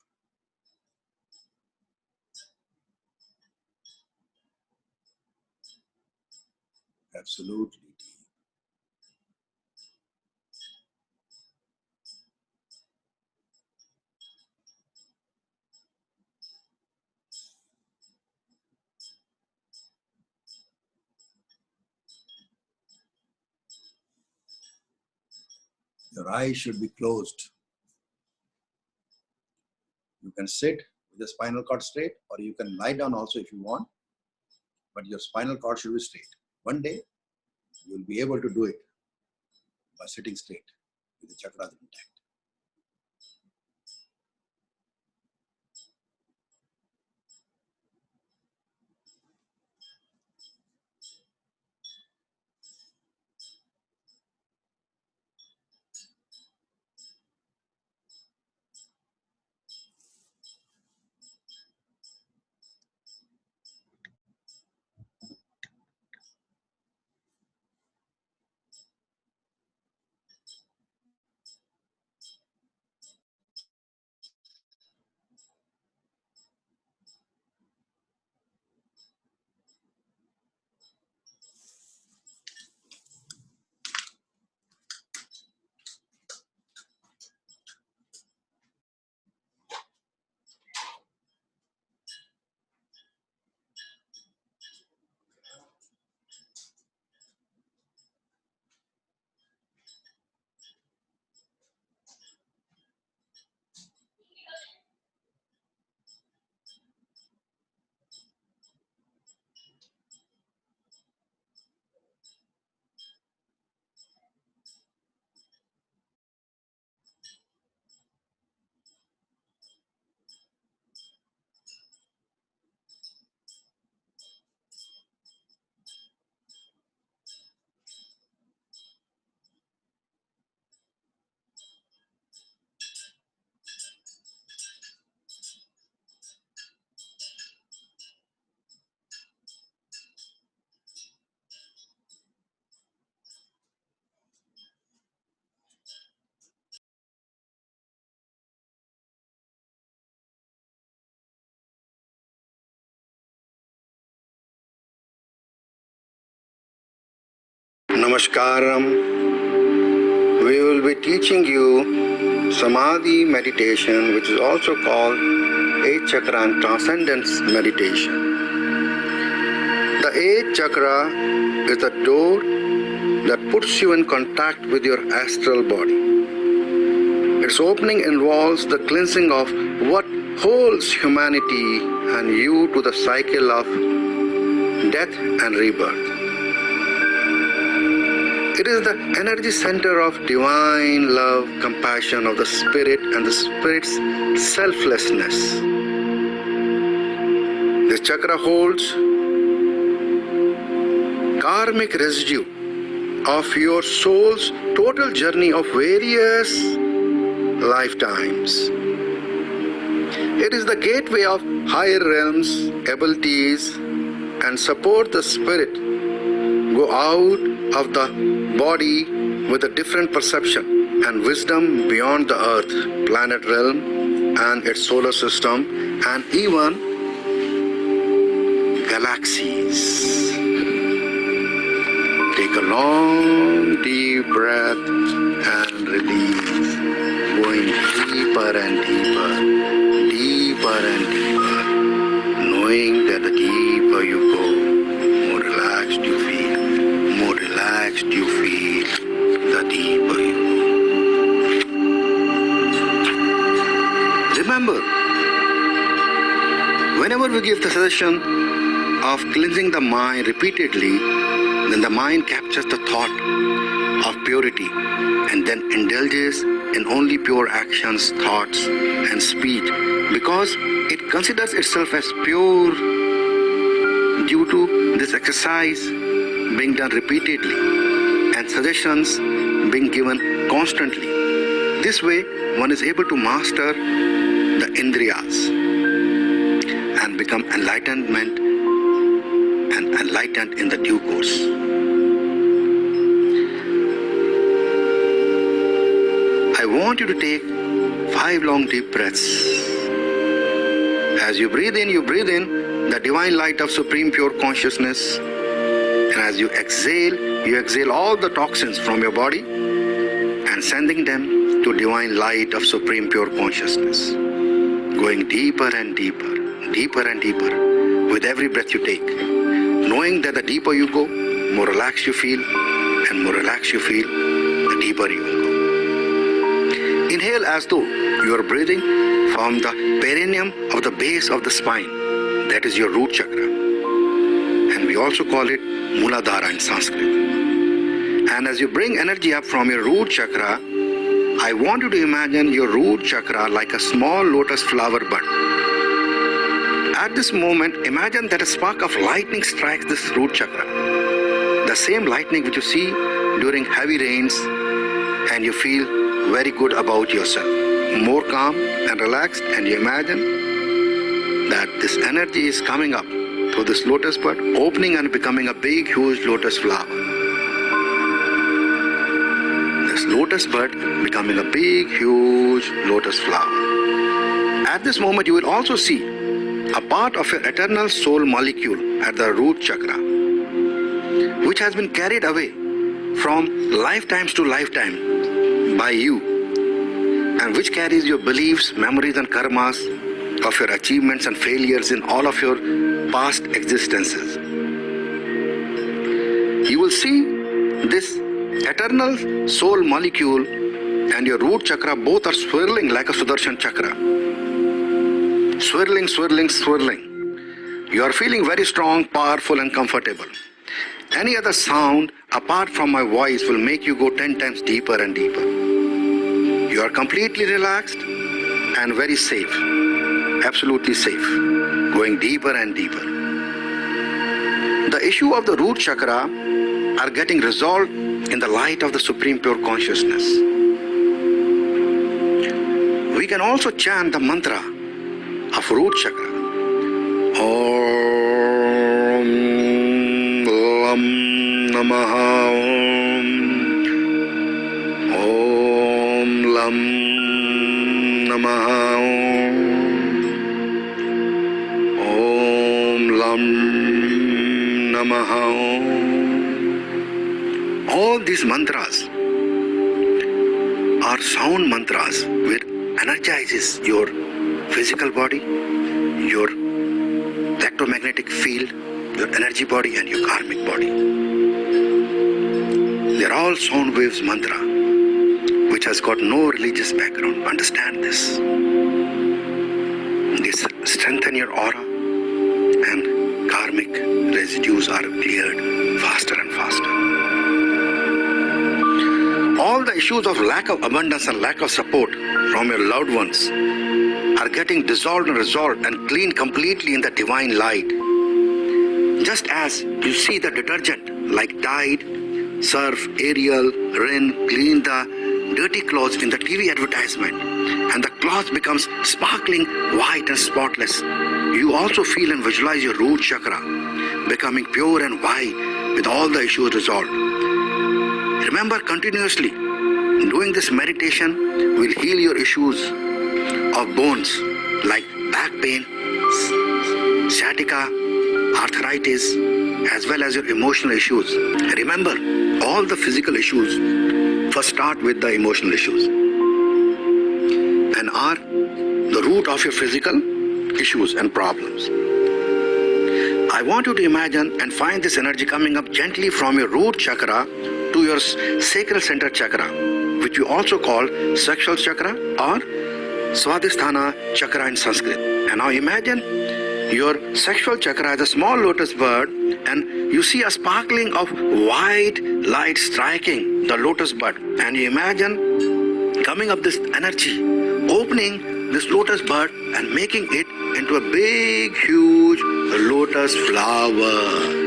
Absolutely deep. Your eyes should be closed. You can sit with the spinal cord straight, or you can lie down also if you want, but your spinal cord should be straight. One day, you will be able to do it by sitting straight with the chakras intact. Namaskaram. We will be teaching you Samadhi meditation, which is also called 8th chakra and transcendence meditation. The 8th chakra is the door that puts you in contact with your astral body. Its opening involves the cleansing of what holds humanity and you to the cycle of death and rebirth. It is the energy center of divine love, compassion of the spirit and the spirit's selflessness. This chakra holds karmic residue of your soul's total journey of various lifetimes. It is the gateway of higher realms, abilities, and support the spirit go out of the body with a different perception and wisdom beyond the earth, planet realm and its solar system, and even galaxies. Take a long deep breath and release, going deeper and deeper, deeper and deeper, knowing that the deeper you go, more relaxed you feel, more relaxed you feel, the deeper you go. Remember, whenever we give the suggestion of cleansing the mind repeatedly, then the mind captures the thought of purity and then indulges in only pure actions, thoughts and speech, because it considers itself as pure due to this exercise being done repeatedly and suggestions being given constantly. This way, one is able to master the Indriyas and become enlightened in the due course. I want you to take 5 long deep breaths. As you breathe in the divine light of supreme pure consciousness. And as you exhale all the toxins from your body and sending them to divine light of supreme pure consciousness. Going deeper and deeper, deeper and deeper with every breath you take. Knowing that the deeper you go, more relaxed you feel, and more relaxed you feel, the deeper you go. Inhale as though you are breathing from the perineum of the base of the spine. That is your root chakra. And we also call it Muladhara in Sanskrit. And as you bring energy up from your root chakra, I want you to imagine your root chakra like a small lotus flower bud. At this moment, imagine that a spark of lightning strikes this root chakra. The same lightning which you see during heavy rains, and you feel very good about yourself. More calm and relaxed, and you imagine that this energy is coming up through this lotus bud, opening and becoming a big, huge lotus flower. This lotus bud becoming a big, huge lotus flower. At this moment, you will also see a part of your eternal soul molecule at the root chakra, which has been carried away from lifetimes to lifetime by you, and which carries your beliefs, memories and karmas of your achievements and failures in all of your past existences. You will see this eternal soul molecule and your root chakra both are swirling like a Sudarshan chakra. Swirling, swirling, swirling. You are feeling very strong, powerful and comfortable. Any other sound apart from my voice will make you go 10 times deeper and deeper. You are completely relaxed and very safe. Absolutely safe. Going deeper and deeper. The issue of the root chakra are getting resolved in the light of the Supreme Pure Consciousness. We can also chant the mantra of root chakra. Om Lam Namaha Om Lam Namaha Om Lam Namaha. All these mantras are sound mantras which energizes your physical body, your electromagnetic field, your energy body and your karmic body. They are all sound waves mantra which has got no religious background. Understand this. These strengthen your aura and karmic residues are cleared faster and faster. All the issues of lack of abundance and lack of support from your loved ones are getting dissolved and resolved and cleaned completely in the divine light. Just as you see the detergent like Tide, Surf, Ariel, Rin clean the dirty clothes in the TV advertisement and the cloth becomes sparkling white and spotless. You also feel and visualize your root chakra becoming pure and white with all the issues resolved. Remember, continuously doing this meditation will heal your issues of bones like back pain, sciatica, arthritis, as well as your emotional issues. Remember, all the physical issues first start with the emotional issues and are the root of your physical issues and problems. I want you to imagine and find this energy coming up gently from your root chakra to your sacral center chakra, which we also call sexual chakra or Swadhisthana chakra in Sanskrit. And now imagine your sexual chakra as a small lotus bird, and you see a sparkling of white light striking the lotus bud, and you imagine coming up this energy, opening this lotus bud and making it into a big, huge lotus flower.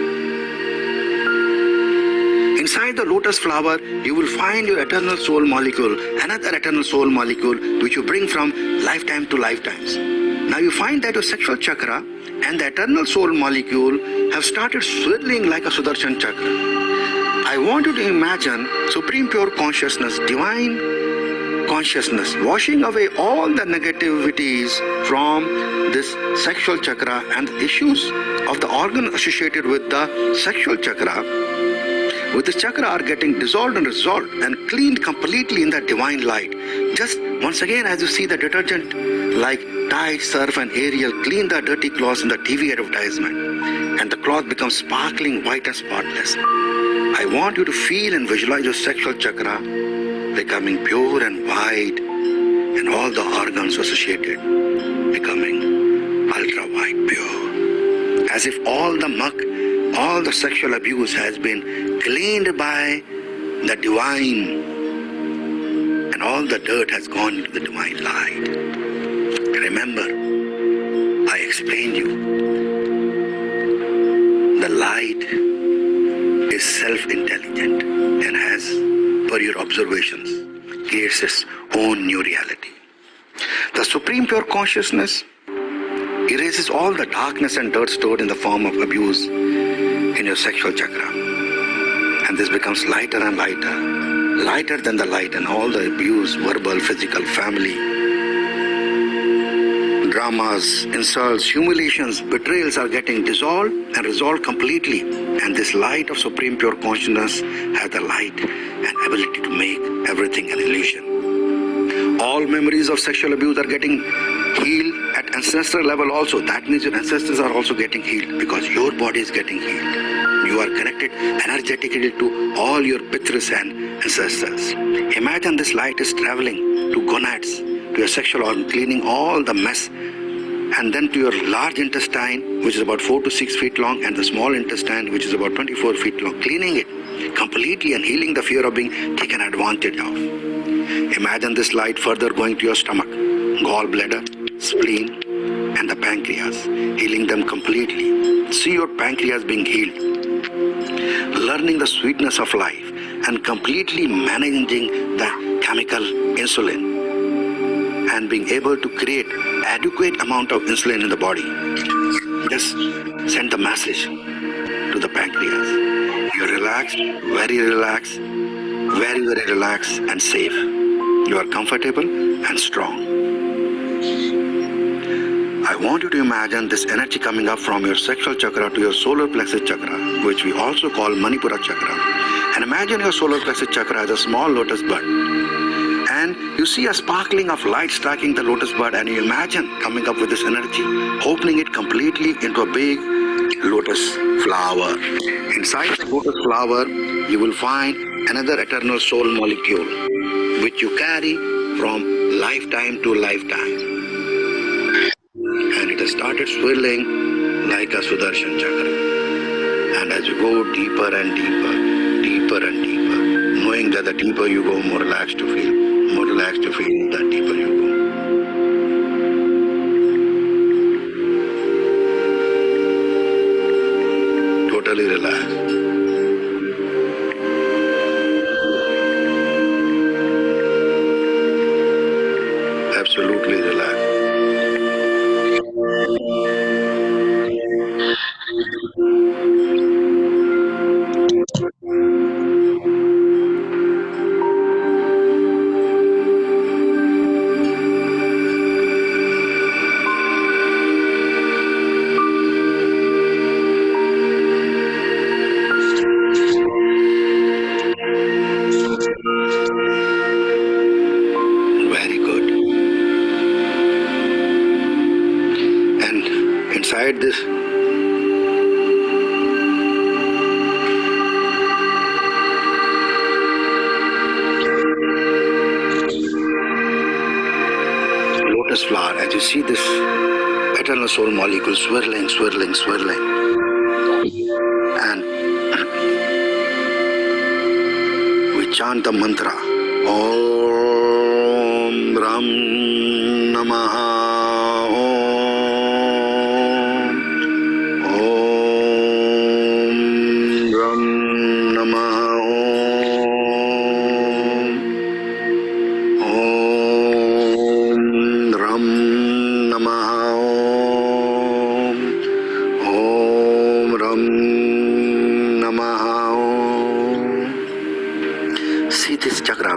Inside the lotus flower, you will find your eternal soul molecule, another eternal soul molecule, which you bring from lifetime to lifetimes. Now you find that your sexual chakra and the eternal soul molecule have started swirling like a Sudarshan chakra. I want you to imagine supreme pure consciousness, divine consciousness, washing away all the negativities from this sexual chakra and the issues of the organ associated with the sexual chakra. With this chakra are getting dissolved and resolved and cleaned completely in that divine light. Just once again, as you see the detergent like Tide, Surf and Ariel clean the dirty cloths in the TV advertisement, and the cloth becomes sparkling white and spotless. I want you to feel and visualize your sexual chakra becoming pure and white, and all the organs associated becoming ultra white pure. As if all the muck, all the sexual abuse has been cleaned by the divine, and all the dirt has gone into the divine light. Remember, I explained you, the light is self-intelligent and has, per your observations, creates its own new reality. The Supreme Pure Consciousness erases all the darkness and dirt stored in the form of abuse in your sexual chakra. And this becomes lighter and lighter, lighter than the light, and all the abuse, verbal, physical, family, dramas, insults, humiliations, betrayals are getting dissolved and resolved completely. And this light of Supreme Pure Consciousness has the light and ability to make everything an illusion. All memories of sexual abuse are getting healed at ancestral level also. That means your ancestors are also getting healed because your body is getting healed. You are connected energetically to all your pitras and ancestors. Imagine this light is traveling to gonads, to your sexual organ, cleaning all the mess, and then to your large intestine, which is about 4 to 6 feet long, and the small intestine, which is about 24 feet long, cleaning it completely and healing the fear of being taken advantage of. Imagine this light further going to your stomach, gallbladder, spleen, and the pancreas, healing them completely. See your pancreas being healed, learning the sweetness of life, and completely managing the chemical insulin, and being able to create adequate amount of insulin in the body. Just send the message to the pancreas. You're relaxed, very relaxed, very relaxed and safe. You are comfortable and strong. I want you to imagine this energy coming up from your sexual chakra to your solar plexus chakra, which we also call Manipura chakra. And imagine your solar plexus chakra as a small lotus bud. And you see a sparkling of light striking the lotus bud, and you imagine coming up with this energy, opening it completely into a big lotus flower. Inside the lotus flower, you will find another eternal soul molecule, which you carry from lifetime to lifetime. And it has started swirling like a Sudarshan chakra. And as you go deeper and deeper, deeper and deeper, knowing that the deeper you go, more relaxed you feel. More relaxed you feel, the deeper you go. Totally relaxed. Absolutely relaxed. tried this? Lotus flower, as you see this eternal soul molecule swirling, swirling, swirling. And we chant the mantra, Om Ram Namaha.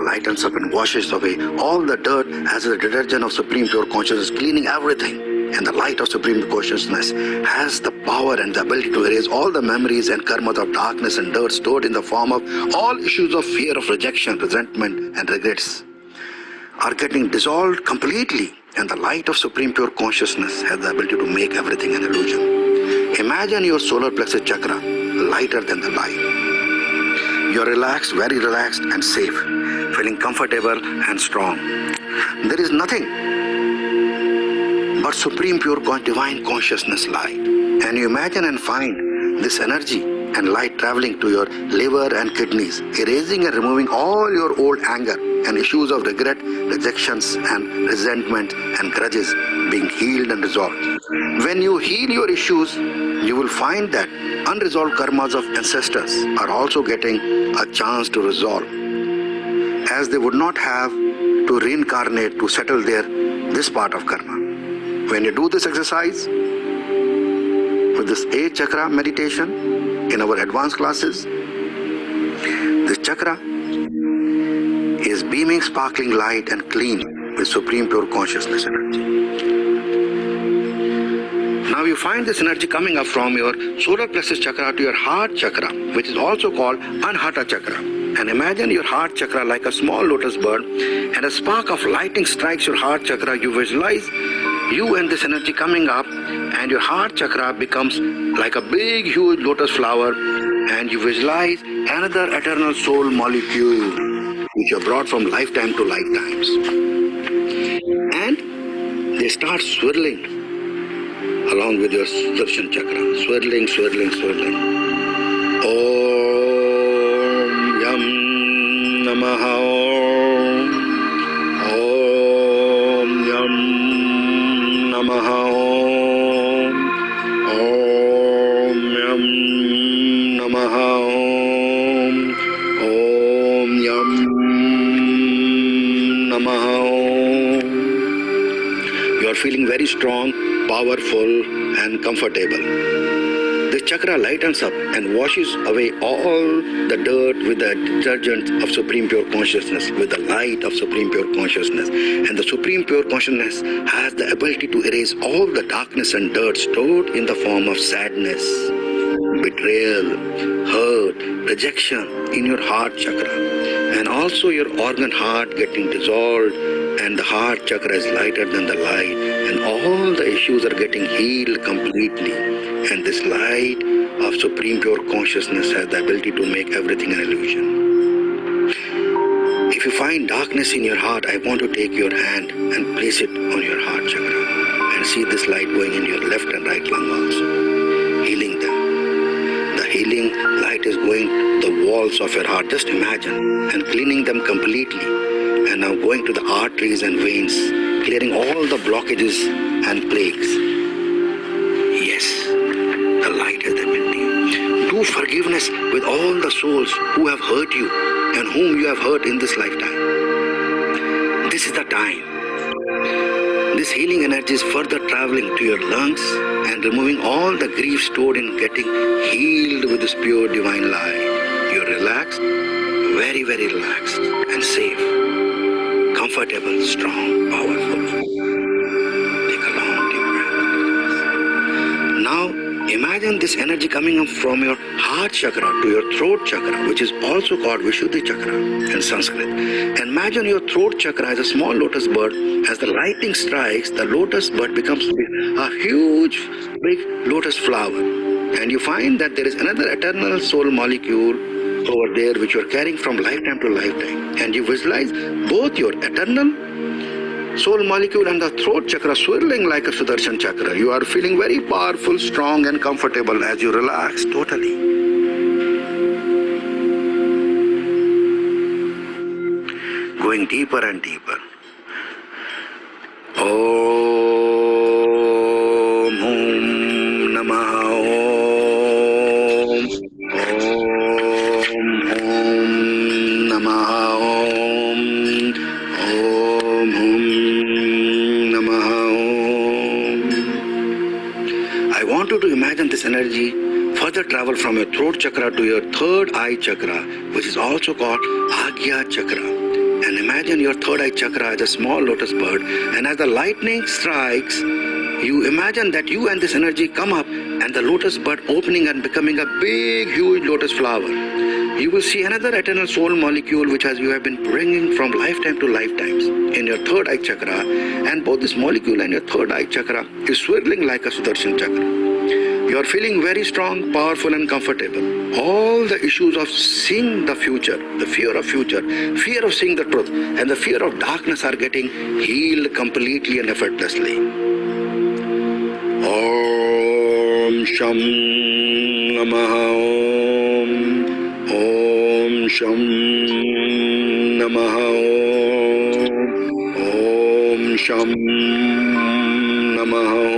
Lightens up and washes away all the dirt as the detergent of Supreme Pure Consciousness, cleaning everything. And the light of Supreme Consciousness has the power and the ability to erase all the memories and karmas of darkness and dirt stored in the form of all issues of fear, of rejection, resentment and regrets are getting dissolved completely. And the light of Supreme Pure Consciousness has the ability to make everything an illusion. Imagine your solar plexus chakra lighter than the light. You're relaxed, very relaxed and safe, feeling comfortable and strong. There is nothing but Supreme Pure Divine Consciousness light. And you imagine and find this energy and light traveling to your liver and kidneys, erasing and removing all your old anger and issues of regret, rejections and resentment and grudges being healed and resolved. When you heal your issues, you will find that unresolved karmas of ancestors are also getting a chance to resolve, as they would not have to reincarnate to settle this part of karma. When you do this exercise with this 8 chakra meditation in our advanced classes, this chakra is beaming sparkling light and clean with Supreme Pure Consciousness energy. Now you find this energy coming up from your solar plexus chakra to your heart chakra, which is also called Anahata chakra. And imagine your heart chakra like a small lotus bird, and a spark of lightning strikes your heart chakra. You visualize you and this energy coming up, and your heart chakra becomes like a big huge lotus flower, and you visualize another eternal soul molecule which you brought from lifetime to lifetimes. And they start swirling along with your Sudarshan chakra, swirling, swirling, swirling. Om Yam Namaha Om Yam Namaha Om Yam Namaha Om Yam Namaha. You are feeling very strong, powerful and comfortable. The chakra lightens up and washes away all the dirt with the detergent of Supreme Pure Consciousness, with the light of Supreme Pure Consciousness. And the Supreme Pure Consciousness has the ability to erase all the darkness and dirt stored in the form of sadness, betrayal, hurt, rejection in your heart chakra. And also your organ heart getting dissolved, and the heart chakra is lighter than the light, and all the issues are getting healed completely. And this light of Supreme Pure Consciousness has the ability to make everything an illusion. If you find darkness in your heart, I want to take your hand and place it on your heart chakra, and see this light going in your left and right lung also, healing them. The healing light is going to the walls of your heart, just imagine, and cleaning them completely. And now going to the arteries and veins, clearing all the blockages and plagues. Yes, the light has the ability. Do forgiveness with all the souls who have hurt you and whom you have hurt in this lifetime. This is the time. This healing energy is further traveling to your lungs and removing all the grief stored in getting healed with this pure divine light. You're relaxed, very, very relaxed and safe. Comfortable, strong, powerful. Take a long deep breath. Now imagine this energy coming up from your heart chakra to your throat chakra, which is also called Vishuddhi chakra in Sanskrit. Imagine your throat chakra as a small lotus bird. As the lightning strikes, the lotus bird becomes a huge, big lotus flower. And you find that there is another eternal soul molecule over there which you are carrying from lifetime to lifetime. And you visualize both your eternal soul molecule and the throat chakra swirling like a Sudarshan chakra. You are feeling very powerful, strong and comfortable as you relax totally. Going deeper and deeper. Om Hum Namah Om. Om Hum Namah Om. Om Hum Namah Om. I want you to imagine this energy further travel from your throat chakra to your third eye chakra, which is also called Agya chakra. And imagine your third eye chakra as a small lotus bird, and as the lightning strikes, you imagine that you and this energy come up and the lotus bud opening and becoming a big, huge lotus flower. You will see another eternal soul molecule which you have been bringing from lifetime to lifetimes in your third eye chakra, and both this molecule and your third eye chakra is swirling like a Sudarshan chakra. You are feeling very strong, powerful and comfortable. All the issues of seeing the future, the fear of future, fear of seeing the truth, and the fear of darkness are getting healed completely and effortlessly. Om Sham Namah Om. Om Sham Namah Om. Om Sham Namah Om.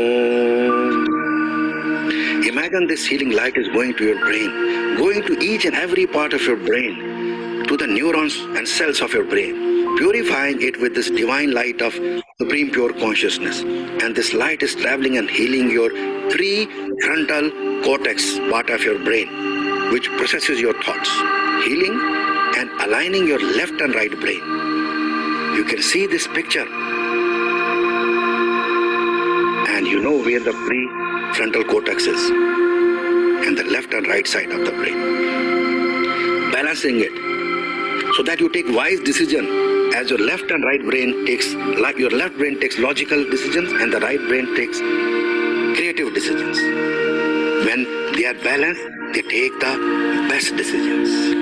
Imagine this healing light is going to your brain, going to each and every part of your brain, to the neurons and cells of your brain, purifying it with this divine light of supreme pure consciousness. And this light is traveling and healing your prefrontal cortex part of your brain, which processes your thoughts, healing and aligning your left and right brain. You can see this picture and you know where the prefrontal cortex is and the left and right side of the brain. Balancing it so that you take wise decision as your left and right brain takes, like your left brain takes logical decisions and the right brain takes creative decisions. When they are balanced, they take the best decisions.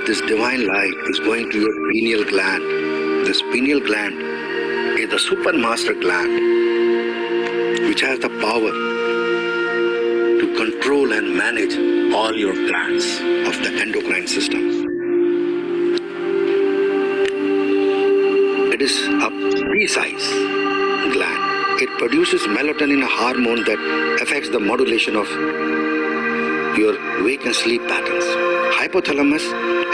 This divine light is going to your pineal gland. This pineal gland is the super master gland which has the power to control and manage all your glands of the endocrine system. It is a pea-sized gland. It produces melatonin, a hormone that affects the modulation of your wake and sleep patterns. Hypothalamus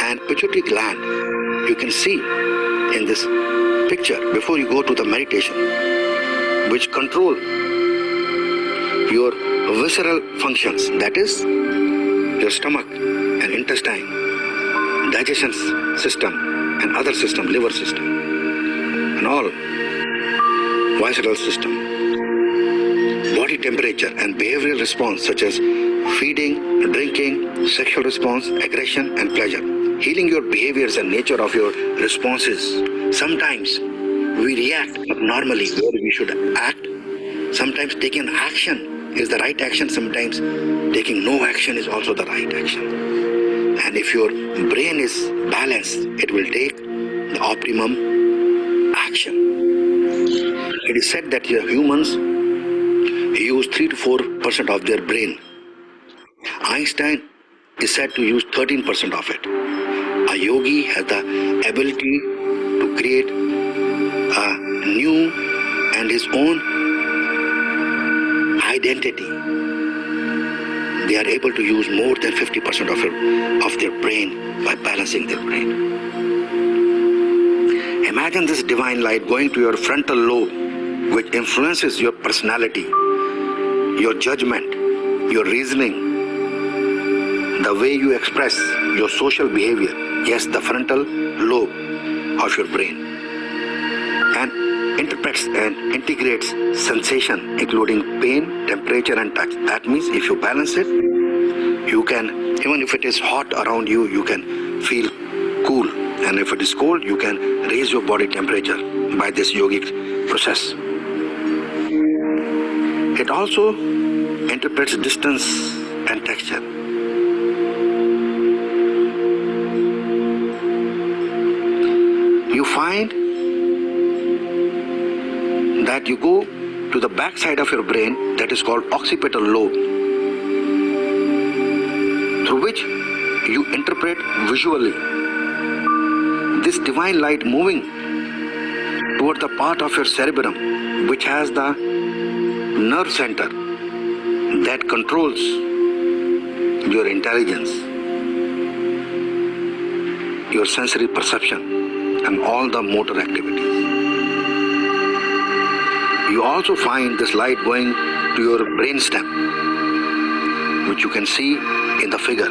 and pituitary gland, you can see in this picture before you go to the meditation, which control your visceral functions, that is your stomach and intestine, digestion system and other system, liver system and all visceral system, body temperature and behavioral response such as feeding, drinking, sexual response, aggression and pleasure. Healing your behaviors and nature of your responses. Sometimes we react abnormally where we should act. Sometimes taking action is the right action. Sometimes taking no action is also the right action. And if your brain is balanced, it will take the optimum action. It is said that humans use 3 to 4% of their brain. Einstein is said to use 13% of it. A yogi has the ability to create a new and his own identity. They are able to use more than 50% of their brain by balancing their brain. Imagine this divine light going to your frontal lobe, which influences your personality, your judgment, your reasoning, the way you express your social behavior. Yes, the frontal lobe of your brain. And interprets and integrates sensation, including pain, temperature, and touch. That means if you balance it, you can, even if it is hot around you, you can feel cool. And if it is cold, you can raise your body temperature by this yogic process. It also interprets distance and texture. You find that you go to the back side of your brain, that is called occipital lobe, through which you interpret visually this divine light moving toward the part of your cerebrum which has the nerve center that controls your intelligence, your sensory perception, and all the motor activities. You also find this light going to your brainstem, which you can see in the figure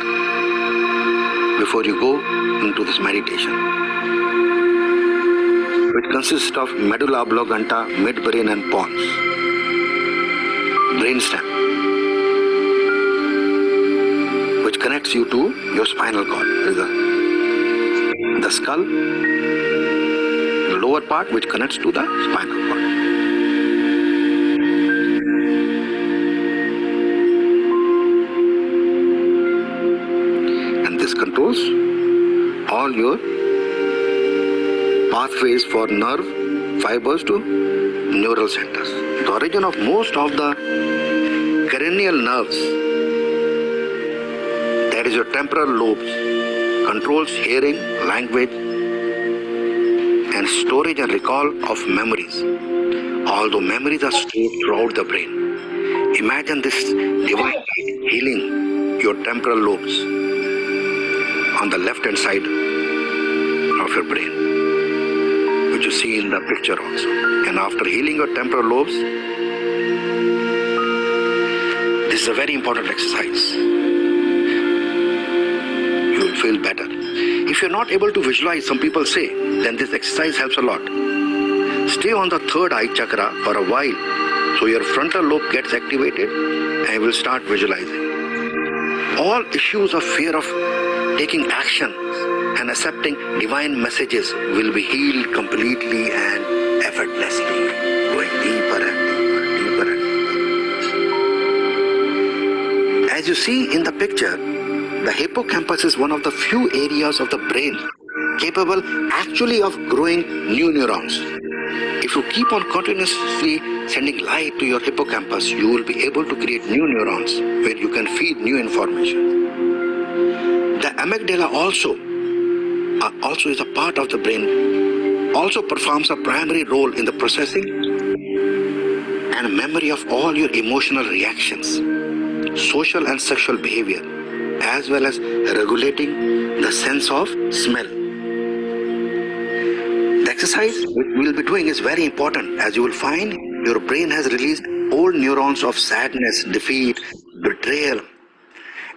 before you go into this meditation. It consists of medulla oblongata, midbrain, and pons. Brainstem, which connects you to your spinal cord. The skull, the lower part, which connects to the spinal cord. And this controls all your pathways for nerve fibers to neural centers. The origin of most of the cranial nerves, that is your temporal lobes, controls hearing, language, and storage and recall of memories. Although memories are stored throughout the brain. Imagine this divine light healing your temporal lobes on the left hand side of your brain, which you see in the picture also. And after healing your temporal lobes, this is a very important exercise. You will feel better. If you're not able to visualize, some people say, then this exercise helps a lot. Stay on the third eye chakra for a while, so your frontal lobe gets activated and you will start visualizing. All issues of fear of taking action and accepting divine messages will be healed completely and effortlessly, going deeper and deeper, deeper and deeper. As you see in the picture, the hippocampus is one of the few areas of the brain capable actually of growing new neurons. If you keep on continuously sending light to your hippocampus, you will be able to create new neurons where you can feed new information. The amygdala also is a part of the brain, also performs a primary role in the processing and memory of all your emotional reactions, social and sexual behavior, as well as regulating the sense of smell. The exercise which we will be doing is very important, as you will find your brain has released old neurons of sadness, defeat, betrayal,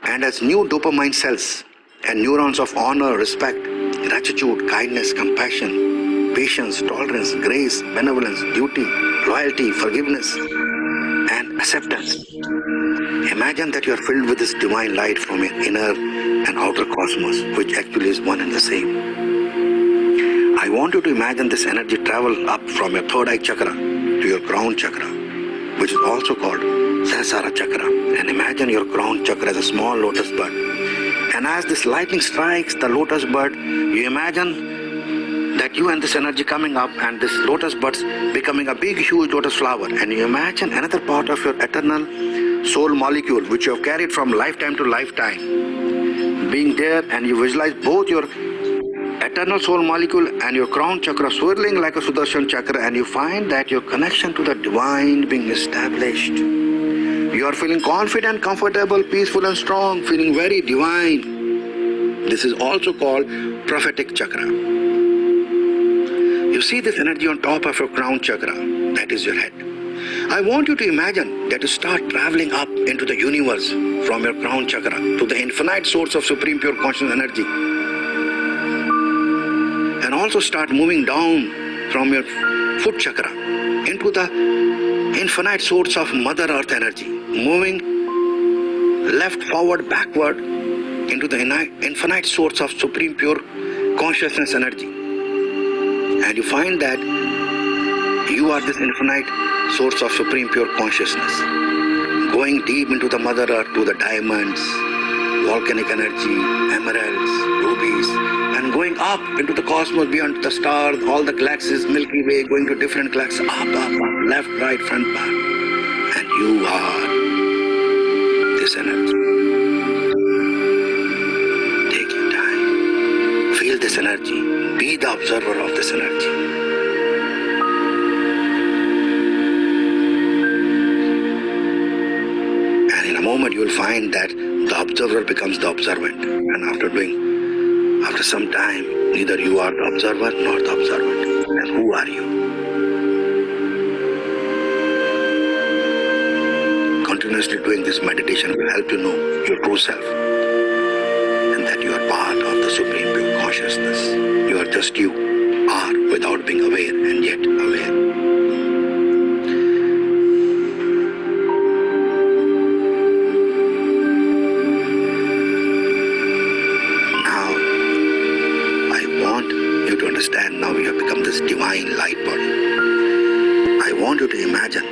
and as new dopamine cells and neurons of honor, respect, gratitude, kindness, compassion, patience, tolerance, grace, benevolence, duty, loyalty, forgiveness, and acceptance. Imagine that you are filled with this divine light from your inner and outer cosmos, which actually is one and the same. I want you to imagine this energy travel up from your third eye chakra to your crown chakra, which is also called Sahasrara chakra. And imagine your crown chakra as a small lotus bud. And as this lightning strikes the lotus bud, you imagine that you and this energy coming up and this lotus buds becoming a big huge lotus flower. And you imagine another part of your eternal soul molecule, which you have carried from lifetime to lifetime, being there, and you visualize both your eternal soul molecule and your crown chakra swirling like a Sudarshan chakra, and you find that your connection to the divine being established. You are feeling confident, comfortable, peaceful and strong, feeling very divine. This is also called prophetic chakra. You see this energy on top of your crown chakra, that is your head. I want you to imagine that you start traveling up into the universe from your crown chakra to the infinite source of supreme pure conscious energy. And also start moving down from your foot chakra into the infinite source of Mother Earth energy, moving left, forward, backward into the infinite source of supreme pure consciousness energy. And you find that you are this infinite source of supreme pure consciousness, going deep into the Mother Earth to the diamonds, volcanic energy, emeralds, rubies, and going up into the cosmos beyond the stars, all the galaxies, Milky Way, going to different galaxies, up, left, right, front, back. And you are this energy. Take your time. Feel this energy. Be the observer of this energy. Moment you will find that the observer becomes the observant, and after some time, neither you are the observer nor the observant. And who are you? Continuously doing this meditation will help you know your true self, and that you are part of the supreme pure consciousness. You are just you, are without being aware and yet aware. Now you have become this divine light body. I want you to imagine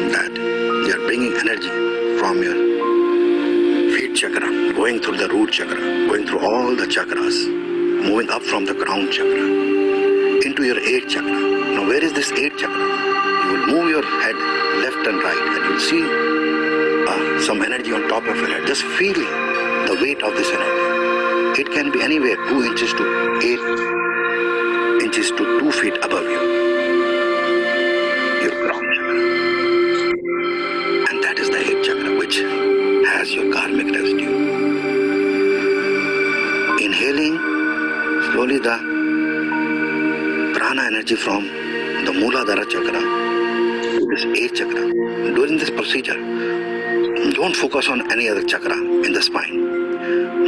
that you are bringing energy from your feet chakra, going through the root chakra, going through all the chakras, moving up from the crown chakra into your 8th chakra. Now where is this 8th chakra? You will move your head left and right, and you will see some energy on top of your head. Just feel the weight of this energy. It can be anywhere 2 inches to 8 inches to 2 feet above you, your crown chakra. And that is the 8th chakra, which has your karmic residue. Inhaling slowly the prana energy from the Mooladhara chakra to this 8th chakra. During this procedure, don't focus on any other chakra in the spine.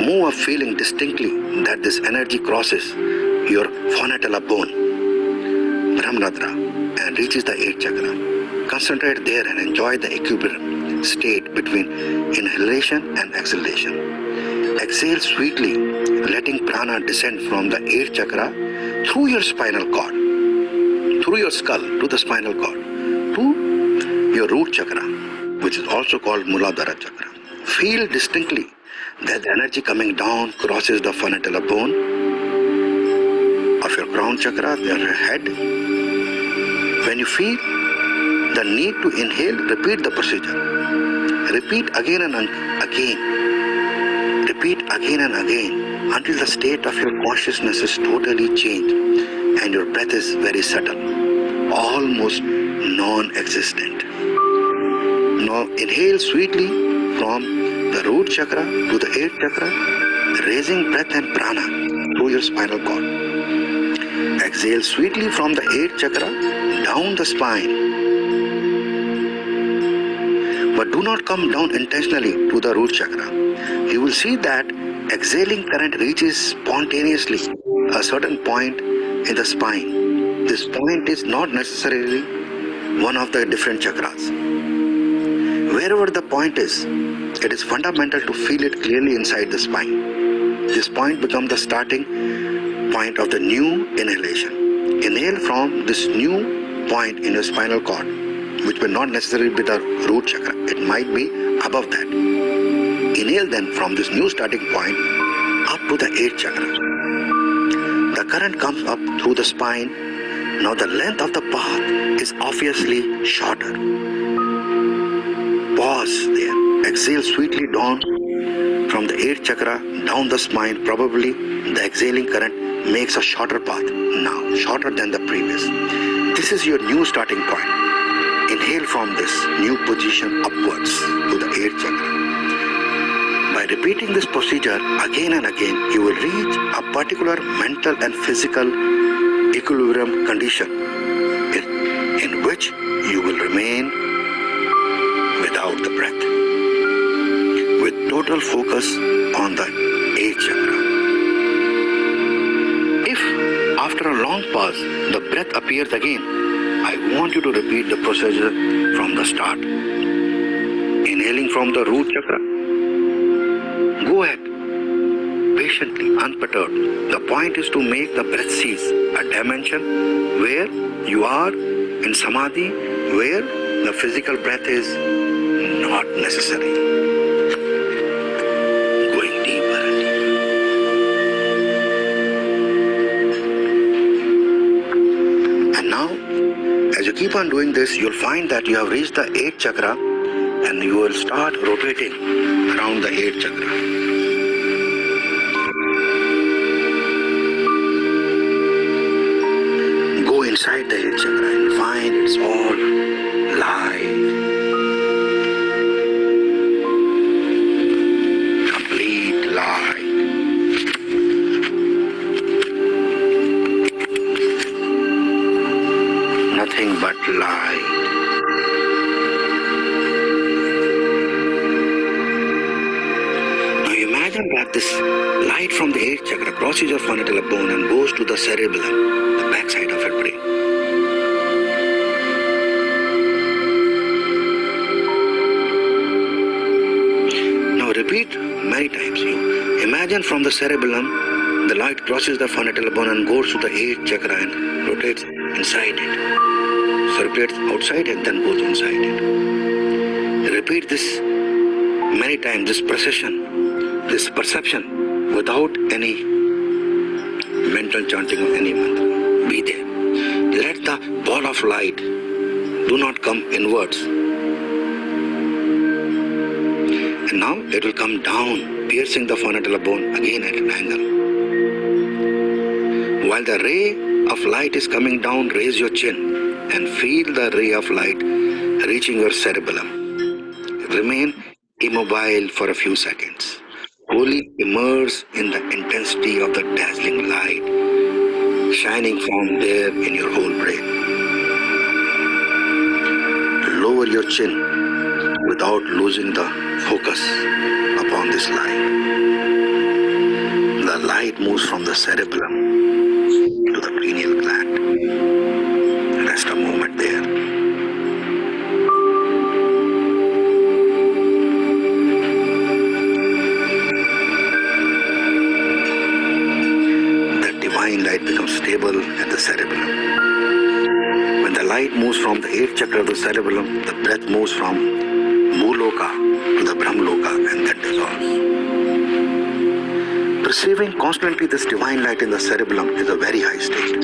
Move a feeling distinctly that this energy crosses your fonatella bone, Brahmanadra, and reaches the 8th chakra. Concentrate there and enjoy the equilibrium state between inhalation and exhalation. Exhale sweetly, letting prana descend from the 8th chakra through your spinal cord, through your skull to the spinal cord, to your root chakra, which is also called Mooladhara chakra. Feel distinctly that the energy coming down crosses the fonatella bone of your crown chakra, your head. When you feel the need to inhale, repeat the procedure. Repeat again and again. Repeat again and again until the state of your consciousness is totally changed and your breath is very subtle, almost non-existent. Now inhale sweetly from the root chakra to the 8th chakra, raising breath and prana through your spinal cord. Exhale sweetly from the 8th chakra down the spine. But do not come down intentionally to the root chakra. You will see that exhaling current reaches spontaneously a certain point in the spine. This point is not necessarily one of the different chakras. Wherever the point is, it is fundamental to feel it clearly inside the spine. This point becomes the starting point of the new inhalation. Inhale from this new point in your spinal cord, which will not necessarily be the root chakra. It might be above that. Inhale then from this new starting point up to the 8th chakra. The current comes up through the spine. Now the length of the path is obviously shorter. Pause there. Exhale sweetly down from the 8th chakra down the spine, probably the exhaling current makes a shorter path, now shorter than the previous. This is your new starting point. Inhale from this new position upwards to the 8th chakra. By repeating this procedure again and again, you will reach a particular mental and physical equilibrium condition in which you will remain without the breath, with total focus on the 8th chakra. If after a long pause the breath appears again, I want you to repeat the procedure from the start. Inhaling from the root chakra. Go ahead, patiently, unperturbed. The point is to make the breath cease, a dimension where you are in samadhi, where the physical breath is not necessary. Going deeper and deeper. And now, as you keep on doing this, you'll find that you have reached the 8th chakra and you will start rotating around the 8th chakra. Go inside the 8th chakra and find it's all light. Complete light. Nothing but light. Now imagine that this light from the 8th chakra crosses your frontal bone and goes to the cerebellum, the backside of your brain. Now repeat many times. You imagine from the cerebellum, the light crosses the frontal bone and goes to the 8th chakra and rotates inside it. Circulates outside and then goes inside it. Repeat this many times, this procession, this perception, without any mental chanting of any mantra. Be there. Let the ball of light do not come inwards. And now it will come down, piercing the frontal bone again at an angle. While the ray of light is coming down, raise your chin and feel the ray of light reaching your cerebellum. Remain immobile for a few seconds. Wholly immerse in the intensity of the dazzling light shining from there in your whole brain. Lower your chin without losing the focus upon this light. The light moves from the cerebellum to the pineal gland. Rest a moment there. The divine light becomes stable at the cerebellum. When the light moves from the 8th chakra to the cerebellum, the breath moves from Muloka to the Brahmloka and then dissolves. Perceiving constantly this divine light in the cerebellum is a very high state.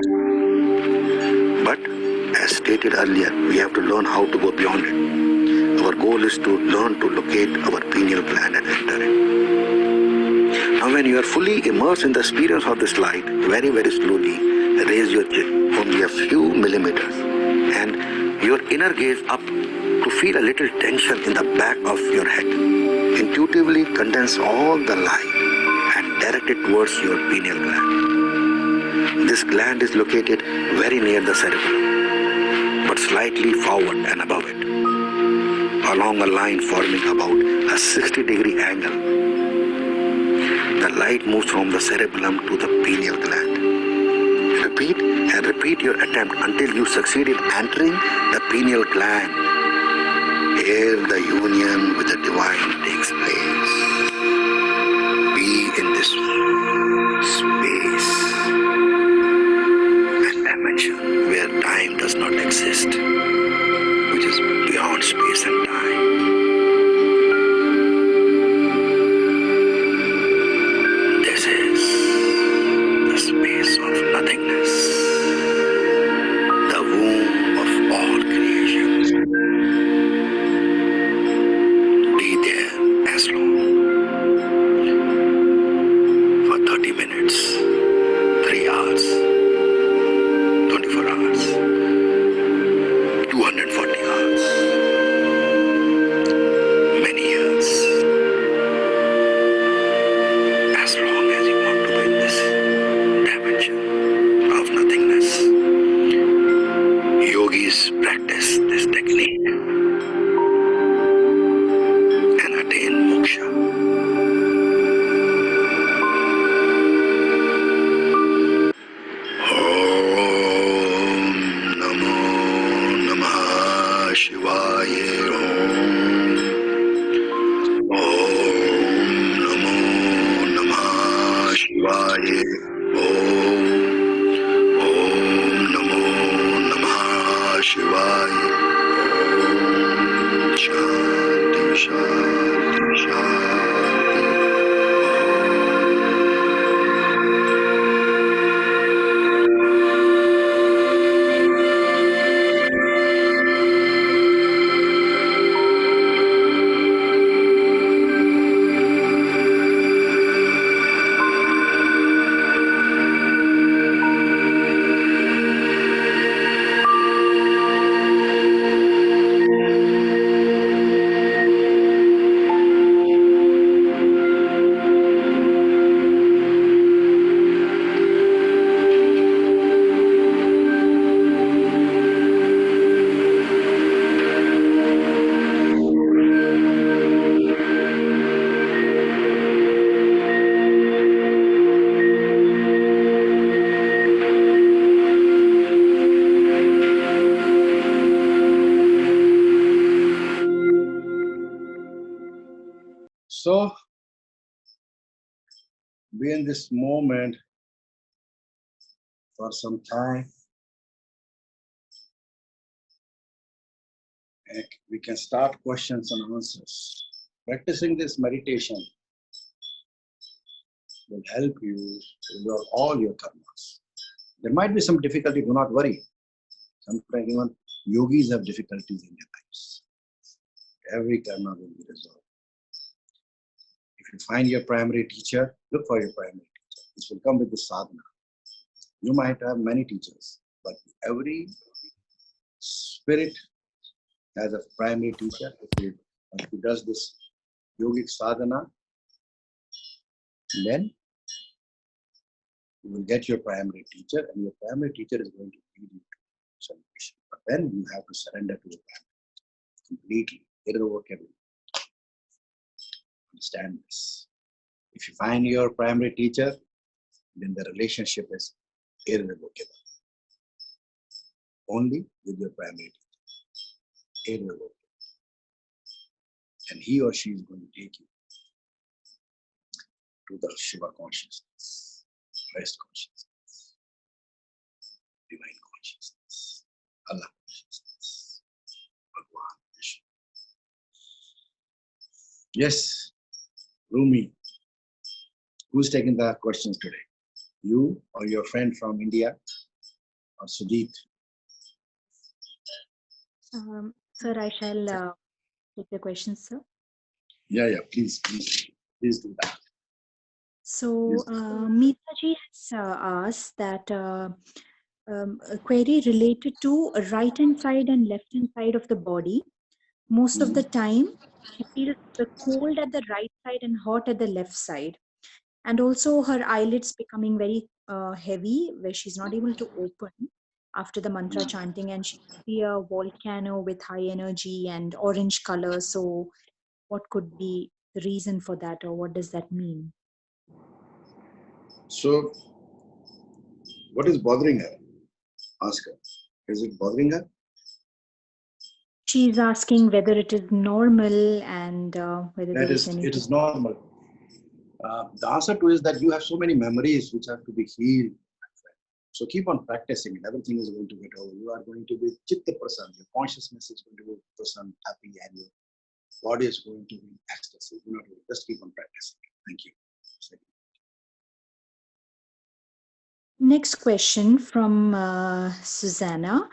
But as stated earlier, we have to learn how to go beyond it. Our goal is to learn to locate our pineal gland and enter it. Now when you are fully immersed in the experience of this light, very, very slowly raise your chin, only a few millimeters, and your inner gaze up to feel a little tension in the back of your head. Intuitively condense all the light and direct it towards your pineal gland. This gland is located very near the cerebellum, but slightly forward and above it, along a line forming about a 60-degree angle. The light moves from the cerebellum to the pineal gland. Repeat and repeat your attempt until you succeed in entering the pineal gland. Here the union with the divine takes place. Be in this space and dimension where time does not exist, which is beyond space and time. This is the space of nothingness, the womb of all creation. Be there as long Shanti. Om Namo Namah Shivaya. Om Shanti Shanti Shanti. So, be in this moment for some time. And we can start questions and answers. Practicing this meditation will help you with all your karmas. There might be some difficulty, do not worry. Sometimes even yogis have difficulties in their lives. Every karma will be resolved. If you find your primary teacher, look for your primary teacher. This will come with the sadhana. You might have many teachers, but every spirit has a primary teacher. If he does this yogic sadhana, then you will get your primary teacher, and your primary teacher is going to lead you to salvation. But then you have to surrender to your primary teacher completely, irrevocably. Understand this. If you find your primary teacher, then the relationship is irrevocable. Only with your primary teacher. Irrevocable. And he or she is going to take you to the Shiva consciousness, Christ consciousness, divine consciousness, Allah consciousness, Bhagwan, Vishnu. Yes, Rumi. Who's taking the questions today? You or your friend from India or Sujit? Sir, I shall take the questions, sir. Yeah, please do that. So, Meetaji has asked that a query related to right hand side and left hand side of the body. Most of the time, she feels the cold at the right side and hot at the left side. And also her eyelids becoming very heavy, where she's not able to open after the mantra chanting, and she see a volcano with high energy and orange color. So what could be the reason for that, or what does that mean? So, what is bothering her? Ask her. Is it bothering her? She's asking whether it is normal and whether there is anything. It is normal. The answer to is that you have so many memories which have to be healed. So keep on practicing and everything is going to get over. You are going to be chitta prasanna. Your consciousness is going to be prasanna, happy, and your body is going to be ecstasy. Do not worry. Just keep on practicing. Thank you. Next question from Susanna.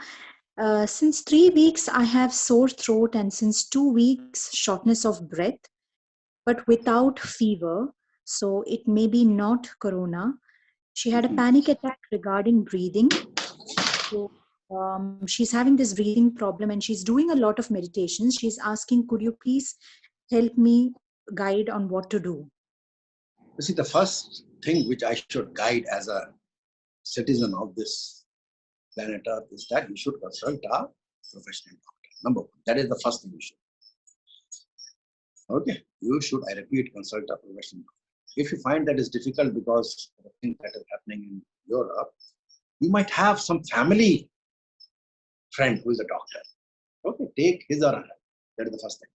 Since 3 weeks, I have sore throat, and since 2 weeks, shortness of breath, but without fever. So it may be not corona. She had a panic attack regarding breathing. So she's having this breathing problem and she's doing a lot of meditations. She's asking, could you please help me guide on what to do? You see, the first thing which I should guide as a citizen of this planet Earth is that you should consult a professional doctor. Number one, that is the first thing you should. Okay, you should, I repeat, consult a professional doctor. If you find that is difficult because of the things that are happening in Europe, you might have some family friend who is a doctor. Okay, take his or her. That is the first thing.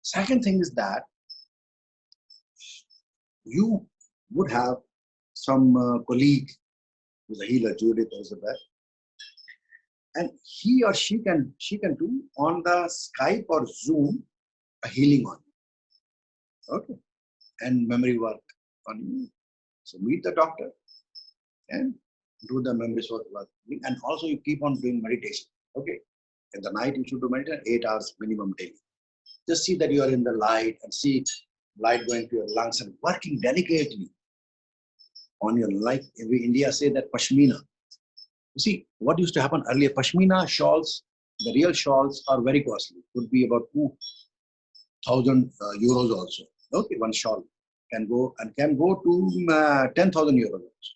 Second thing is that you would have some colleague who's a healer, Judith also there, and he or she can do on the Skype or Zoom a healing on you. Okay, and memory work on you. So meet the doctor and do the memory work, and also you keep on doing meditation. Okay, in the night you should do meditation 8 hours minimum daily. Just see that you are in the light and see light going to your lungs and working delicately on your life. We India say that Pashmina. You see, what used to happen earlier, Pashmina shawls, the real shawls are very costly. Could be about 2,000 euros also. Okay, one shawl can go to 10,000 euros also,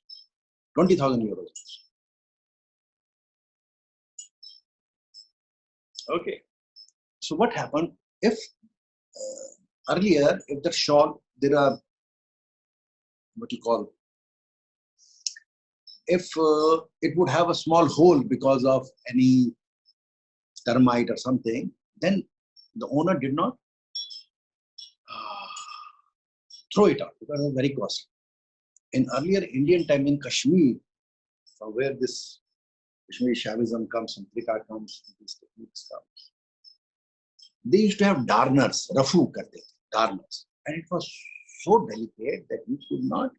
20,000 euros. Okay, so what happened if earlier, if the shawl, there are what you call, if it would have a small hole because of any termite or something, then the owner did not throw it out because it was very costly. In earlier Indian time in Kashmir, from where this Kashmiri Shaivism comes and Trika comes, these techniques comes, they used to have darners, rafu karte, darners, and it was so delicate that you could not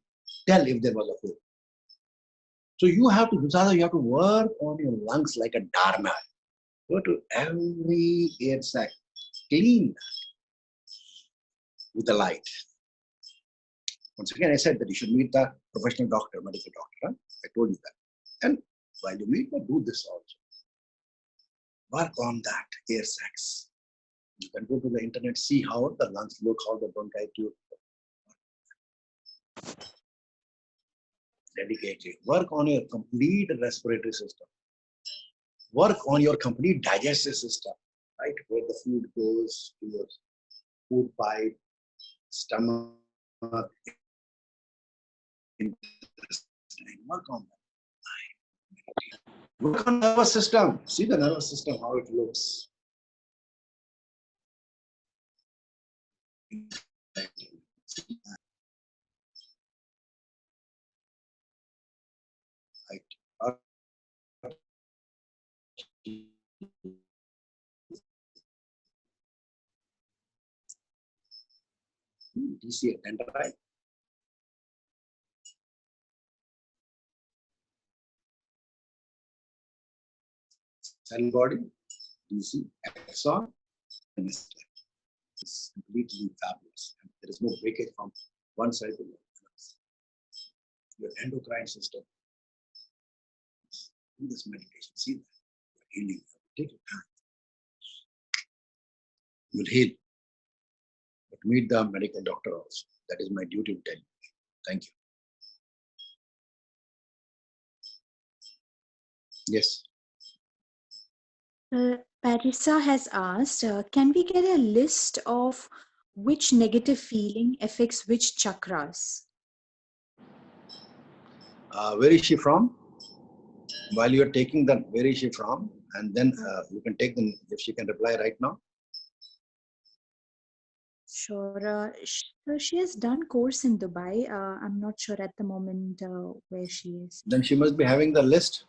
tell if there was a hole. So you have to work on your lungs like a darner. Go to every air sac, clean that with the light. Once again, I said that you should meet the professional doctor, medical doctor. Huh? I told you that. And while you meet, do this also. Work on that air sacs. You can go to the internet, see how the lungs look, how the bronchitis. Dedicate. Work on your complete respiratory system. Work on your complete digestive system, right? Where the food goes to your food pipe, stomach, intestine. Work on that. Work on the nervous system. See the nervous system, how it looks. Right. DC dendrite. Cell body, DC, axon, and it's completely fabulous. And there is no breakage from one side to the other. Your endocrine system. Do this meditation. See that. You're healing. Take your time. You'll heal. But meet the medical doctor also. That is my duty to tell you. Thank you. Yes. Parisa has asked, can we get a list of which negative feeling affects which chakras? Where is she from? While you are taking the, where is she from? And then you can take them, if she can reply right now. Sure. She has done course in Dubai. I'm not sure at the moment where she is. Then she must be having the list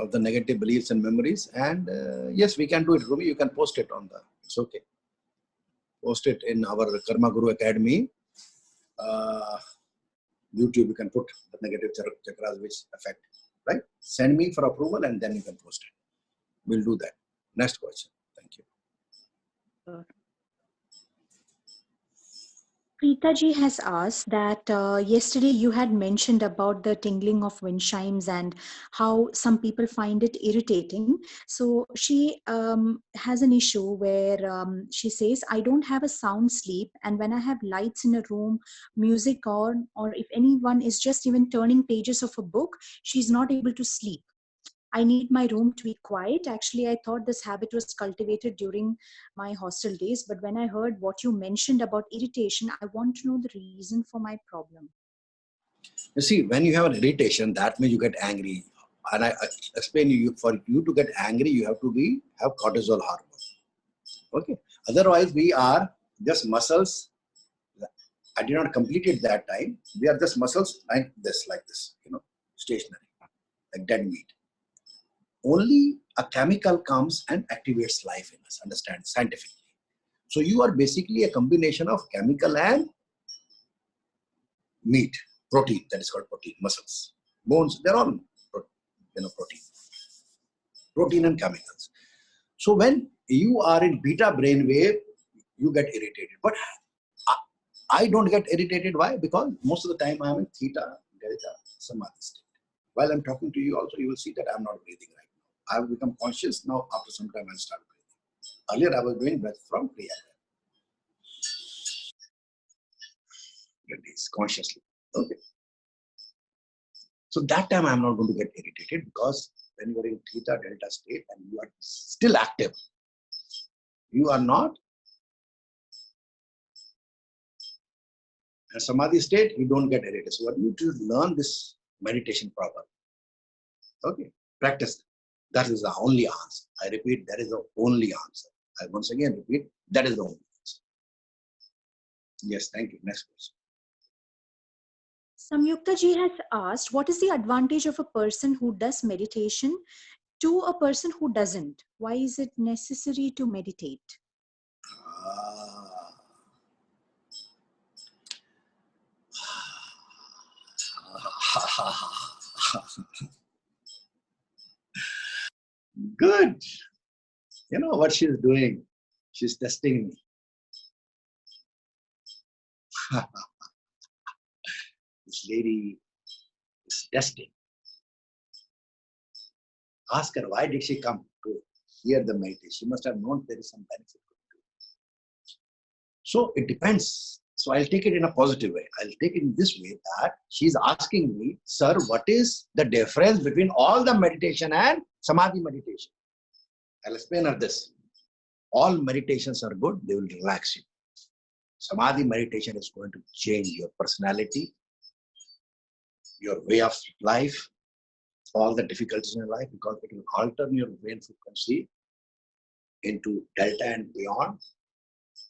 of the negative beliefs and memories. And yes, we can do it, Rumi. You can post it on the, it's okay. Post it in our Karma Guru Academy. YouTube, you can put the negative chakras which affect, right? Send me for approval and then you can post it. We'll do that. Next question. Thank you. Preeta ji has asked that yesterday you had mentioned about the tingling of wind chimes and how some people find it irritating. So she has an issue where she says, I don't have a sound sleep, and when I have lights in a room, music on, or if anyone is just even turning pages of a book, she's not able to sleep. I need my room to be quiet. Actually, I thought this habit was cultivated during my hostel days, but when I heard what you mentioned about irritation, I want to know the reason for my problem. You see, when you have an irritation, that means you get angry. And I explain you, for you to get angry, you have to have cortisol hormone. Okay. Otherwise, we are just muscles I did not complete it that time. We are just muscles like this, stationary, like dead meat. Only a chemical comes and activates life in us, understand, scientifically. So you are basically a combination of chemical and meat, protein, that is called protein, muscles, bones, they're all protein. Protein and chemicals. So when you are in beta brainwave, you get irritated. But I don't get irritated. Why? Because most of the time I'm in theta, delta, samadhi state. While I'm talking to you also, you will see that I'm not breathing right now. I have become conscious now. After some time, I'll start breathing. Earlier, I was doing breath from Kriya. Release consciously. Okay. So that time, I'm not going to get irritated because when you are in theta, delta state and you are still active, you are not in samadhi state, you don't get irritated. So what you need to learn this meditation properly. Okay, practice. That is the only answer. I repeat, that is the only answer. I once again repeat, that is the only answer. Yes, thank you. Next question. Samyukta ji has asked, what is the advantage of a person who does meditation to a person who doesn't? Why is it necessary to meditate? Good. You know what she's doing? She's testing me. This lady is testing. Ask her, why did she come to hear the meditation? She must have known there is some benefit. So it depends. So I'll take it in a positive way. I'll take it in this way that she's asking me, sir, what is the difference between all the meditation and samadhi meditation? I'll explain her this. All meditations are good. They will relax you. Samadhi meditation is going to change your personality, your way of life, all the difficulties in your life, because it will alter your brain frequency into delta and beyond,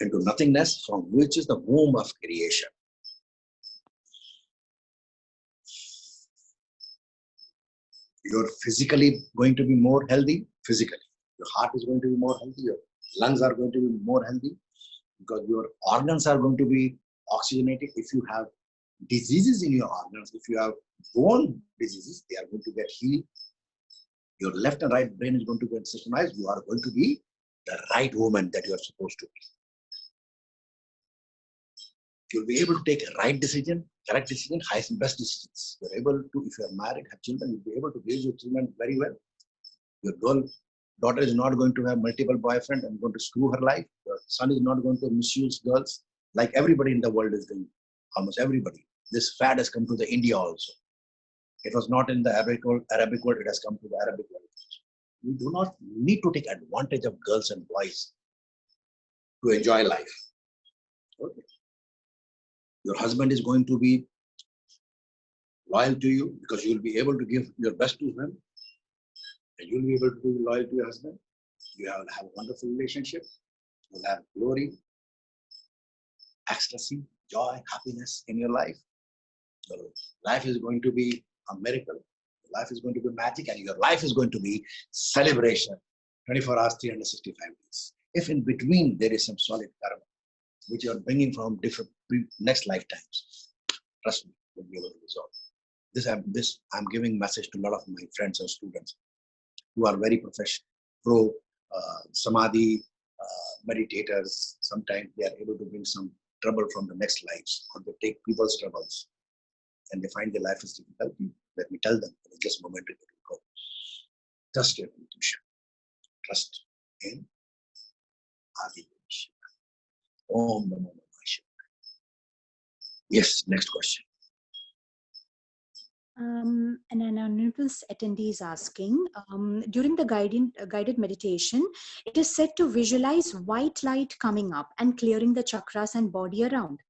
into nothingness, from which is the womb of creation. You're physically going to be more healthy, physically. Your heart is going to be more healthy, your lungs are going to be more healthy, because your organs are going to be oxygenated. If you have diseases in your organs, if you have bone diseases, they are going to get healed. Your left and right brain is going to get synchronized. You are going to be the right woman that you are supposed to be. You'll be able to take a right decision, correct decision, highest and best decisions. You're able to, if you're married, have children, you'll be able to raise your children very well. Your daughter is not going to have multiple boyfriends and going to screw her life. Your son is not going to misuse girls like everybody in the world is doing. Almost everybody. This fad has come to the India also. It was not in the Arabic world, it has come to the Arabic world. We do not need to take advantage of girls and boys to enjoy life. Okay. Your husband is going to be loyal to you because you will be able to give your best to him, and you will be able to be loyal to your husband. You have a wonderful relationship. You will have glory, ecstasy, joy, happiness in your life. Your life is going to be a miracle. Your life is going to be magic, and your life is going to be celebration 24 hours, 365 days. If in between there is some solid karma, which you are bringing from different next lifetimes, trust me, you'll be able to resolve. I'm giving message to a lot of my friends and students who are very pro samadhi meditators. Sometimes they are able to bring some trouble from the next lives, or they take people's troubles and they find their life is difficult. Let me tell them, it's just momentary. Trust your intuition. Trust in Adi. Om Namo Namah Shivaya. Yes, next question. An anonymous attendee is asking, during the guided meditation, it is said to visualize white light coming up and clearing the chakras and body around.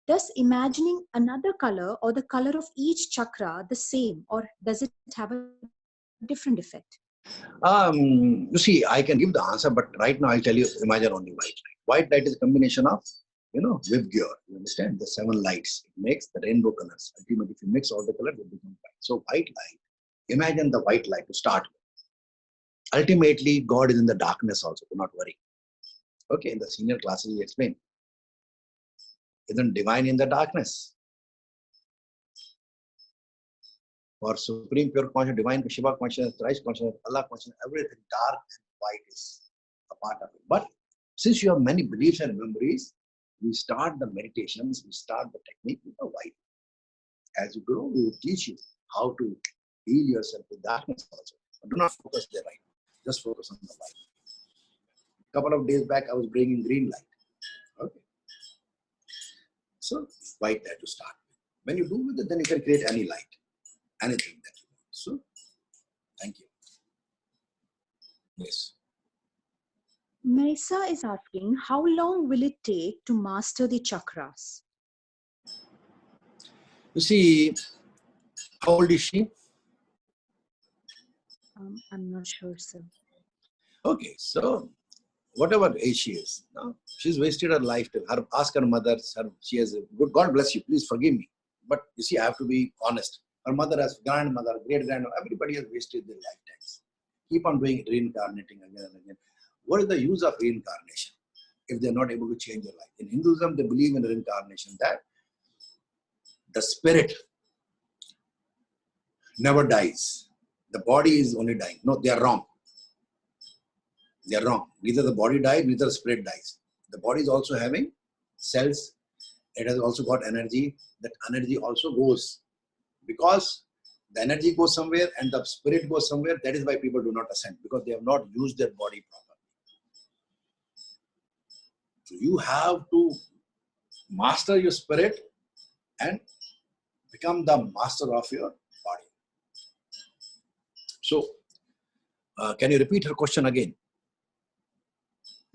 Does imagining another color or the color of each chakra the same, or does it have a different effect? You see, I can give the answer, but right now I'll tell you, imagine only white light. White light is a combination of, Vibgyor. You understand? The 7 lights. It makes the rainbow colors. Ultimately, if you mix all the colors, it becomes white. So white light. Imagine the white light to start with. Ultimately, God is in the darkness also. Do not worry. Okay, in the senior classes, we explain. Isn't divine in the darkness? For supreme pure consciousness, divine Shiva consciousness, Christ consciousness, Allah consciousness, everything dark and white is a part of it. But since you have many beliefs and memories, we start the meditations, we start the technique with the white. As you grow, we will teach you how to heal yourself with darkness also. But do not focus there right now. Just focus on the white. A couple of days back, I was bringing green light. Okay. So white there to start with. When you do with it, then you can create any light, anything that you want. So, thank you. Yes. Maisa is asking, how long will it take to master the chakras? You see, how old is she? I'm not sure, sir. Okay, so whatever age she is, no, she's wasted her life. Ask her mother. She has a good. God bless you. Please forgive me. But you see, I have to be honest. Her mother has grandmother, great grandmother. Everybody has wasted their lifetimes. Keep on doing it, reincarnating again and again. What is the use of reincarnation if they're not able to change their life? In Hinduism, they believe in reincarnation, that the spirit never dies. The body is only dying. No, they are wrong. They are wrong. Neither the body dies, neither the spirit dies. The body is also having cells. It has also got energy. That energy also goes. Because the energy goes somewhere and the spirit goes somewhere. That is why people do not ascend. Because they have not used their body properly. So you have to master your spirit and become the master of your body. So, can you repeat her question again?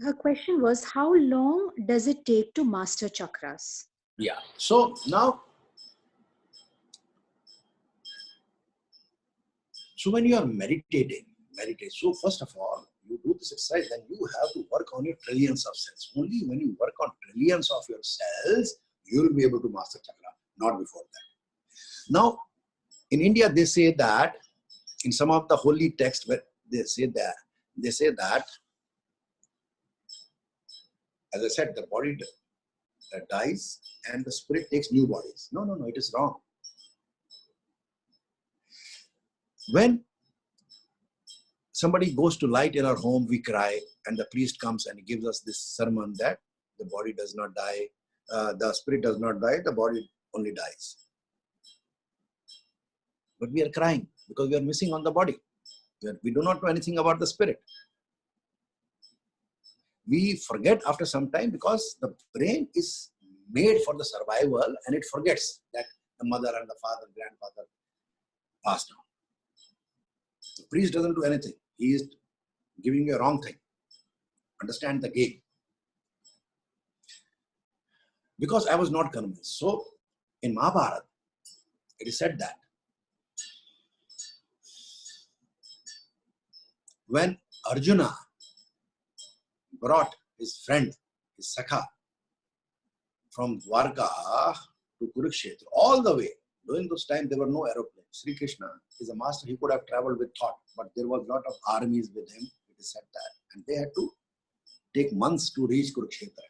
Her question was, how long does it take to master chakras? Yeah. So now, when you are meditating, so first of all, you do this exercise, then you have to work on your trillions of cells. Only when you work on trillions of your cells, you will be able to master chakra, not before that. Now, in India, they say that, in some of the holy texts, where they say that, as I said, the body dies and the spirit takes new bodies. No, it is wrong. When somebody goes to light in our home, we cry, and the priest comes and he gives us this sermon that the body does not die, the spirit does not die, the body only dies. But we are crying because we are missing on the body. We do not know anything about the spirit. We forget after some time because the brain is made for the survival and it forgets that the mother and the father, grandfather passed on. The priest doesn't do anything. He is giving you a wrong thing. Understand the game. Because I was not convinced. So, in Mahabharata, it is said that when Arjuna brought his friend, his Sakha, from Dwarka to Kurukshetra, all the way, during those times there were no aeroplanes. Sri Krishna is a master, he could have traveled with thought, but there was a lot of armies with him, it is said that. And they had to take months to reach Kurukshetra.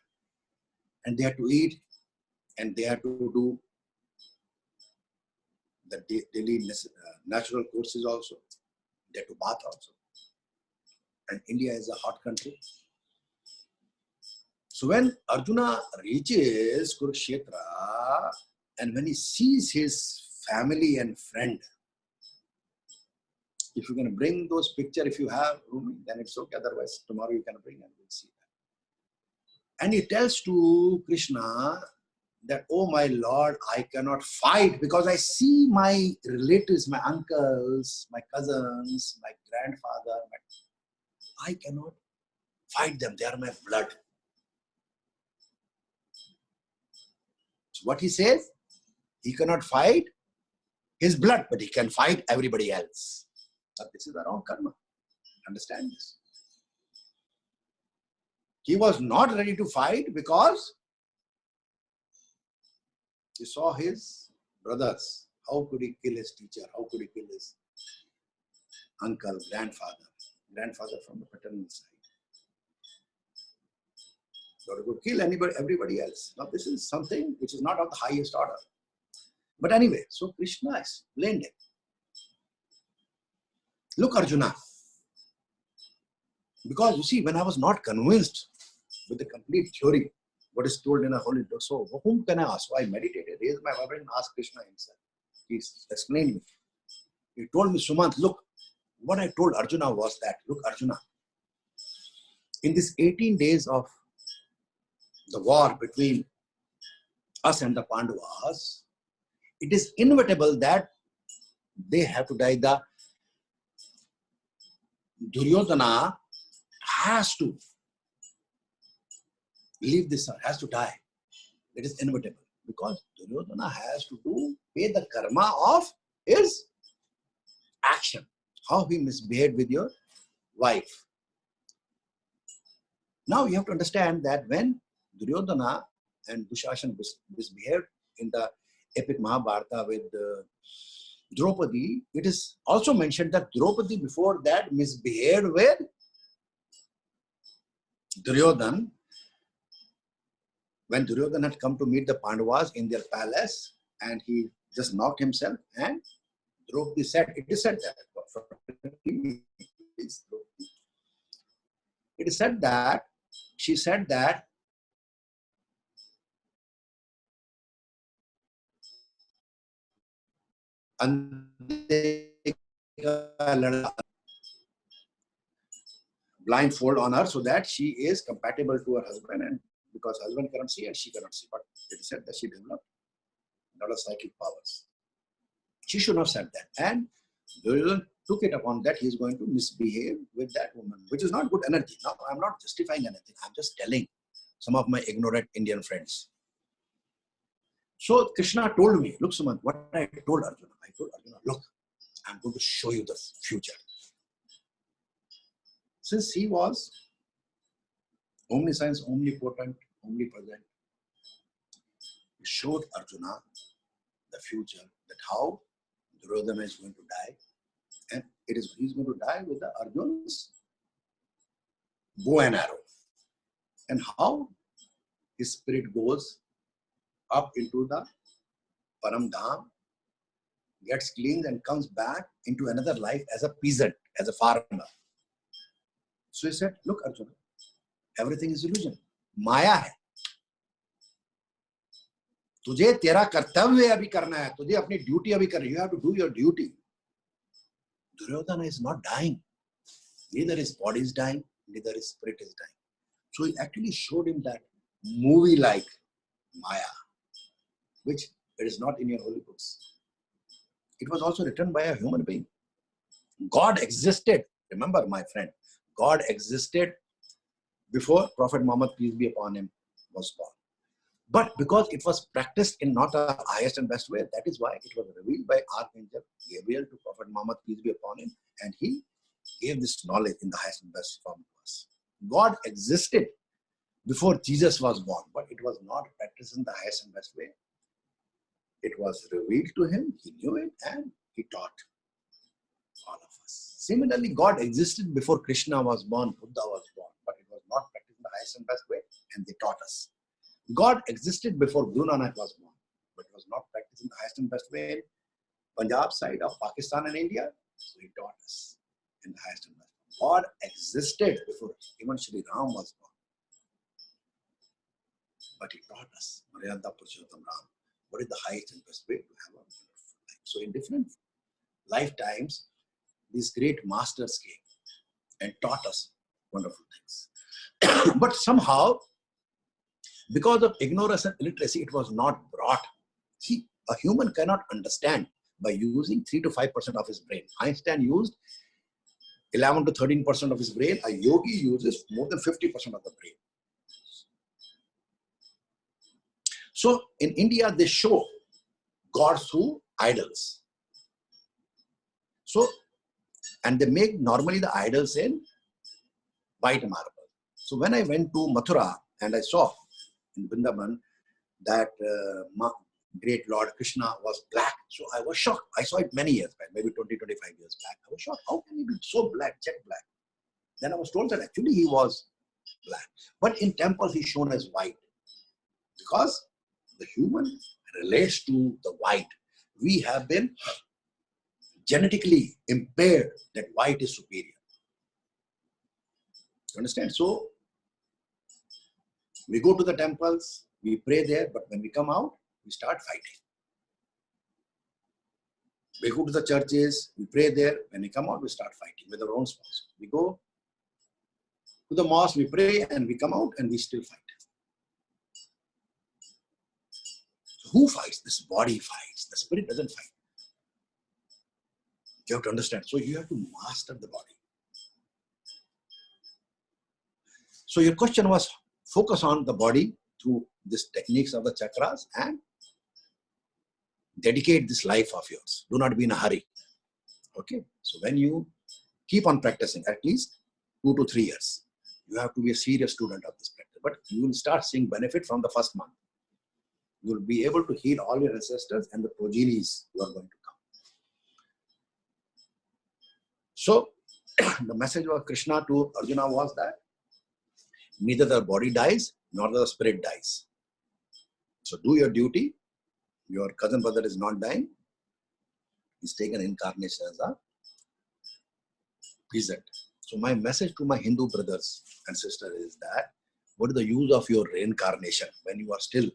And they had to eat, and they had to do the daily natural courses also. They had to bath also. And India is a hot country. So when Arjuna reaches Kurukshetra, and when he sees his family and friend, if you can bring those pictures, if you have, Rumi, then it's okay. Otherwise, tomorrow you can bring and we'll see that. And he tells to Krishna that, oh my Lord, I cannot fight because I see my relatives, my uncles, my cousins, my grandfather, I cannot fight them. They are my blood. So what he says, he cannot fight his blood, but he can fight everybody else. But this is our own karma. Understand this. He was not ready to fight because He saw his brothers. How could he kill his teacher? How could he kill his uncle, grandfather from the paternal side? So he could kill everybody else. Now this is something which is not of the highest order. But anyway, so Krishna explained it. Look, Arjuna, because you see, when I was not convinced with the complete theory, what is told in a holy book, so whom can I ask? So I meditated, raised my eyebrow and asked Krishna himself. He explained me. He told me, Sumant, look, what I told Arjuna was that, look, Arjuna, in these 18 days of the war between us and the Pandavas, it is inevitable that they have to die. The Duryodhana has to leave this earth, has to die. It is inevitable because Duryodhana has to pay the karma of his action. How he misbehaved with your wife. Now you have to understand that when Duryodhana and Dushashan misbehaved in the epic Mahabharata with Draupadi, it is also mentioned that Draupadi before that misbehaved with Duryodhana. When Duryodhana had come to meet the Pandavas in their palace and he just knocked himself and Draupadi said, it is said that, it is said that, she said that blindfold on her so that she is compatible to her husband, and because husband cannot see and she cannot see, but it is said that she developed a lot of psychic powers. She should have said that, and Duryodhana took it upon that he is going to misbehave with that woman, which is not good energy. Now, I'm not justifying anything. I'm just telling some of my ignorant Indian friends. So Krishna told me, look, Sumant, what I told Arjuna. I told Arjuna, look, I'm going to show you the future. Since he was omniscience, omnipotent, omnipresent, he showed Arjuna the future, that how Duryodhana is going to die. And he's going to die with the Arjuna's bow and arrow. And how his spirit goes up into the Param Dham, gets cleansed and comes back into another life as a peasant, as a farmer. So he said, look Arjuna, everything is illusion. Maya hai. तुझे तेरा कर्तव्य अभी करना है, तुझे अपनी duty अभी करनी है. You have to do your duty. Duryodhana is not dying. Neither his body is dying, neither his spirit is dying. So he actually showed him that movie like Maya, which it is not in your holy books. It was also written by a human being. God existed. Remember, my friend, God existed before Prophet Muhammad, peace be upon him, was born. But because it was practiced in not a highest and best way, that is why it was revealed by Archangel Gabriel to Prophet Muhammad, peace be upon him, and he gave this knowledge in the highest and best form to us. God existed before Jesus was born, but it was not practiced in the highest and best way. It was revealed to him, he knew it, and he taught all of us. Similarly, God existed before Krishna was born, Buddha was born, but it was not practiced in the highest and best way, and they taught us. God existed before Guru Nanak was born, but it was not practiced in the highest and best way in Punjab side of Pakistan and India, so he taught us in the highest and best way. God existed before even Shri Ram was born, but he taught us, what is the highest and best way to have a wonderful life. So in different lifetimes, these great masters came and taught us wonderful things. But somehow, because of ignorance and illiteracy, it was not brought. See, a human cannot understand by using 3 to 5% of his brain. Einstein used 11 to 13% of his brain. A yogi uses more than 50% of the brain. So in India, they show God through idols. So, and they make normally the idols in white marble. So when I went to Mathura and I saw in Vrindavan that great Lord Krishna was black. So I was shocked. I saw it many years back, maybe 20, 25 years back. I was shocked. How can he be so black, jet black? Then I was told that actually he was black. But in temples he's shown as white. Because the human relates to the white. We have been genetically impaired that white is superior. You understand? So we go to the temples, we pray there, but when we come out, we start fighting. We go to the churches, we pray there, when we come out, we start fighting with our own spouse. We go to the mosque, we pray, and we come out and we still fight. So who fights? This body fights. The spirit doesn't fight. You have to understand. So you have to master the body. So your question was focus on the body through these techniques of the chakras and dedicate this life of yours. Do not be in a hurry. Okay. So when you keep on practicing at least 2 to 3 years, you have to be a serious student of this practice. But you will start seeing benefit from the first month. You will be able to heal all your ancestors and the progenies who are going to come. So the message of Krishna to Arjuna was that neither the body dies nor the spirit dies. So do your duty. Your cousin brother is not dying. He's taken incarnation as a peasant. So my message to my Hindu brothers and sisters is that what is the use of your reincarnation when you are still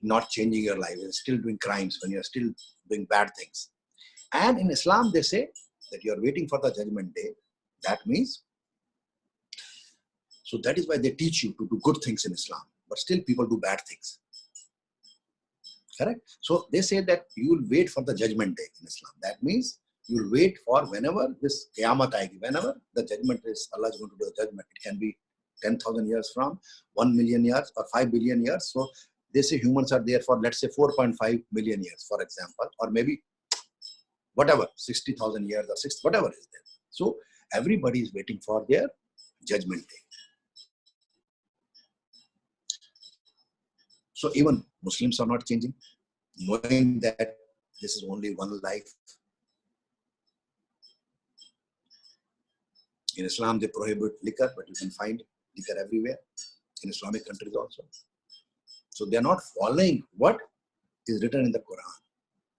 not changing your life, and still doing crimes, when you are still doing bad things. And in Islam, they say that you are waiting for the judgment day. That means, so that is why they teach you to do good things in Islam, but still people do bad things. Correct? So they say that you will wait for the judgment day in Islam. That means you will wait for whenever this Qiyamah aayegi, whenever the judgment is, Allah is going to do the judgment. It can be 10,000 years from, 1 million years or 5 billion years. So they say humans are there for, let's say, 4.5 million years, for example, or maybe whatever, 60,000 years or 60, whatever is there. So everybody is waiting for their judgment day. So even Muslims are not changing, knowing that this is only one life. In Islam, they prohibit liquor, but you can find liquor everywhere, in Islamic countries also. So they are not following what is written in the Quran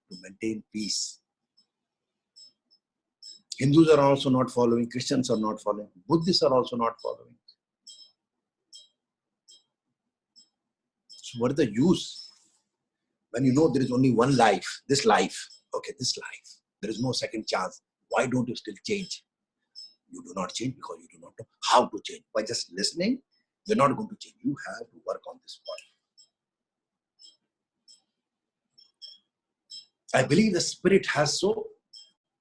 to maintain peace. Hindus are also not following, Christians are not following, Buddhists are also not following. So what is the use when you know there is only one life, this life, okay, this life, there is no second chance. Why don't you still change? You do not change because you do not know how to change. By just listening, you're not going to change. You have to work on this body. I believe the spirit has, so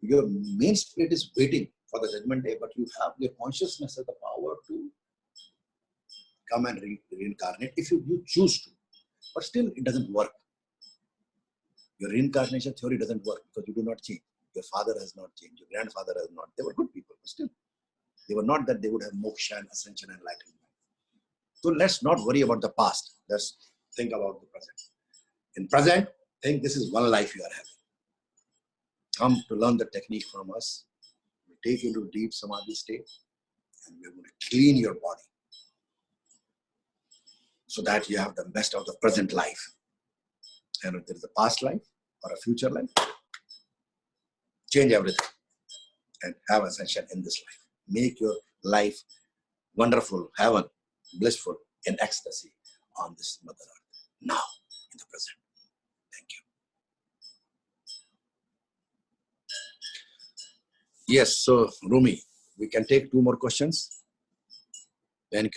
your main spirit is waiting for the judgment day, but you have your consciousness has the power to come and reincarnate if you choose to. But still, it doesn't work. Your reincarnation theory doesn't work because you do not change. Your father has not changed. Your grandfather has not. They were good people, but still, they were not that they would have moksha and ascension and enlightenment. So let's not worry about the past. Let's think about the present. In present, think this is one life you are having. Come to learn the technique from us. We take you to deep samadhi state and we're going to clean your body so that you have the best of the present life. And if there is a past life or a future life, change everything and have ascension in this life. Make your life wonderful, heaven, blissful, in ecstasy on this Mother Earth, now, in the present. Thank you. Yes, so Rumi, we can take 2 more questions. Then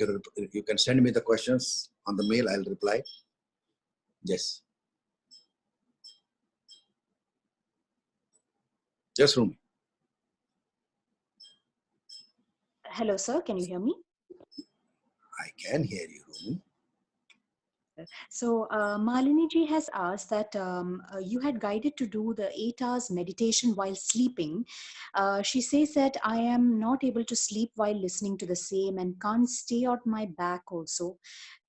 you can send me the questions on the mail, I'll reply. Yes. Yes, Rumi. Hello, sir. Can you hear me? I can hear you, Rumi. So Malini ji has asked that you had guided to do the 8 hours meditation while sleeping. She says that I am not able to sleep while listening to the same and can't stay on my back also.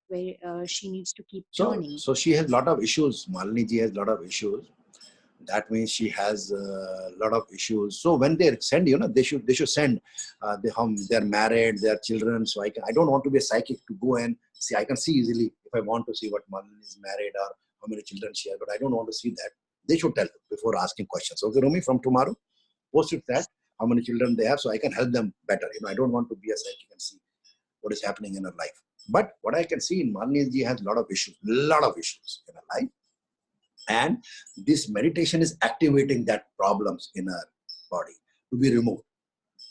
where she needs to keep So, turning. so she has a lot of issues. Malini ji has a lot of issues. That means she has a lot of issues. So when they send, they should send they're married, their children. So I don't want to be a psychic to go and see. I can see easily if I want to see what Malini is married or how many children she has, but I don't want to see that. They should tell before asking questions. Okay, Rumi, from tomorrow, post it that how many children they have, so I can help them better. I don't want to be a psychic and see what is happening in her life. But what I can see in Malini ji has a lot of issues in her life. And this meditation is activating that problems in our body to be removed.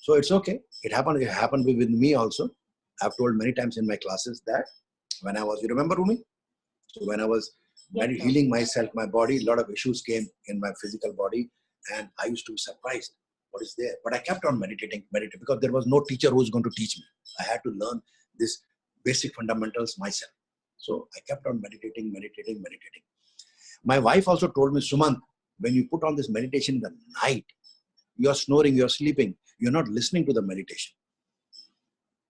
So it's okay. It happened with me also. I've told many times in my classes that when I was, you remember Rumi? So when I was healing myself, my body, a lot of issues came in my physical body, and I used to be surprised what is there. But I kept on meditating because there was no teacher who was going to teach me. I had to learn this basic fundamentals myself. So I kept on meditating. My wife also told me, Sumant, when you put on this meditation in the night, you're snoring, you're sleeping, you're not listening to the meditation.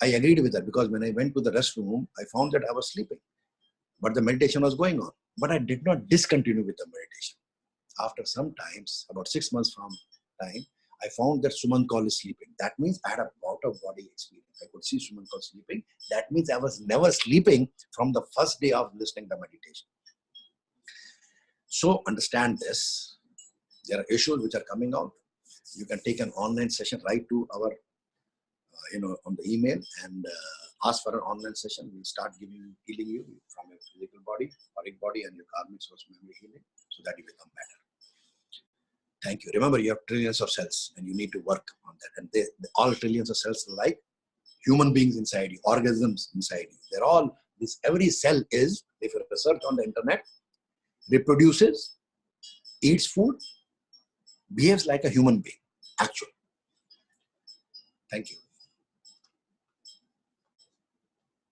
I agreed with her because when I went to the restroom, I found that I was sleeping, but the meditation was going on. But I did not discontinue with the meditation. After some times, about 6 months from time, I found that Sumant Kaul is sleeping. That means I had a out-of-body experience. I could see Sumant Kaul sleeping. That means I was never sleeping from the first day of listening to the meditation. So understand this. There are issues which are coming out. You can take an online session, write to our, on the email and ask for an online session. We'll start healing you from your physical body, auric body, and your karmic source memory healing so that you become better. Thank you. Remember, you have trillions of cells and you need to work on that. And all trillions of cells are like human beings inside you, organisms inside you. They're all, every cell is, if you research on the internet, reproduces, eats food, behaves like a human being, actually. Thank you.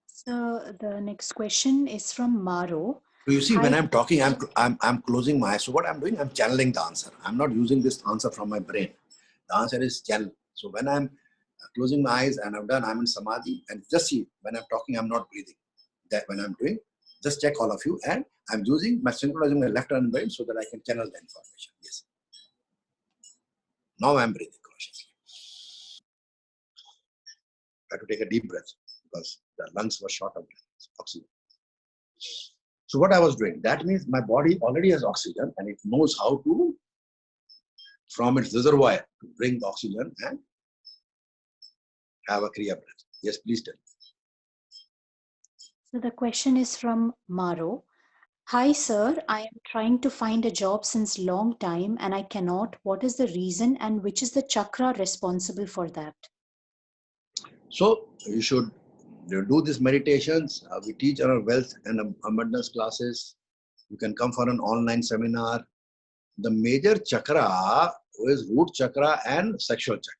So the next question is from Maro. So you see, when I'm talking, I'm closing my eyes. So what I'm doing, I'm channeling the answer. I'm not using this answer from my brain. The answer is channel. So when I'm closing my eyes and I'm done, I'm in samadhi. And just see, when I'm talking, I'm not breathing. That when I'm doing, just check all of you. And I'm synchronizing my left hand brain so that I can channel the information. Yes. Now I'm breathing consciously. I have to take a deep breath because the lungs were short of oxygen. So what I was doing, that means my body already has oxygen and it knows how to, from its reservoir, to bring the oxygen and have a Kriya breath. Yes, please tell me. So the question is from Maro. Hi, sir. I am trying to find a job since long time and I cannot. What is the reason and which is the chakra responsible for that? So you should do these meditations. We teach our wealth and abundance classes. You can come for an online seminar. The major chakra is root chakra and sexual chakra.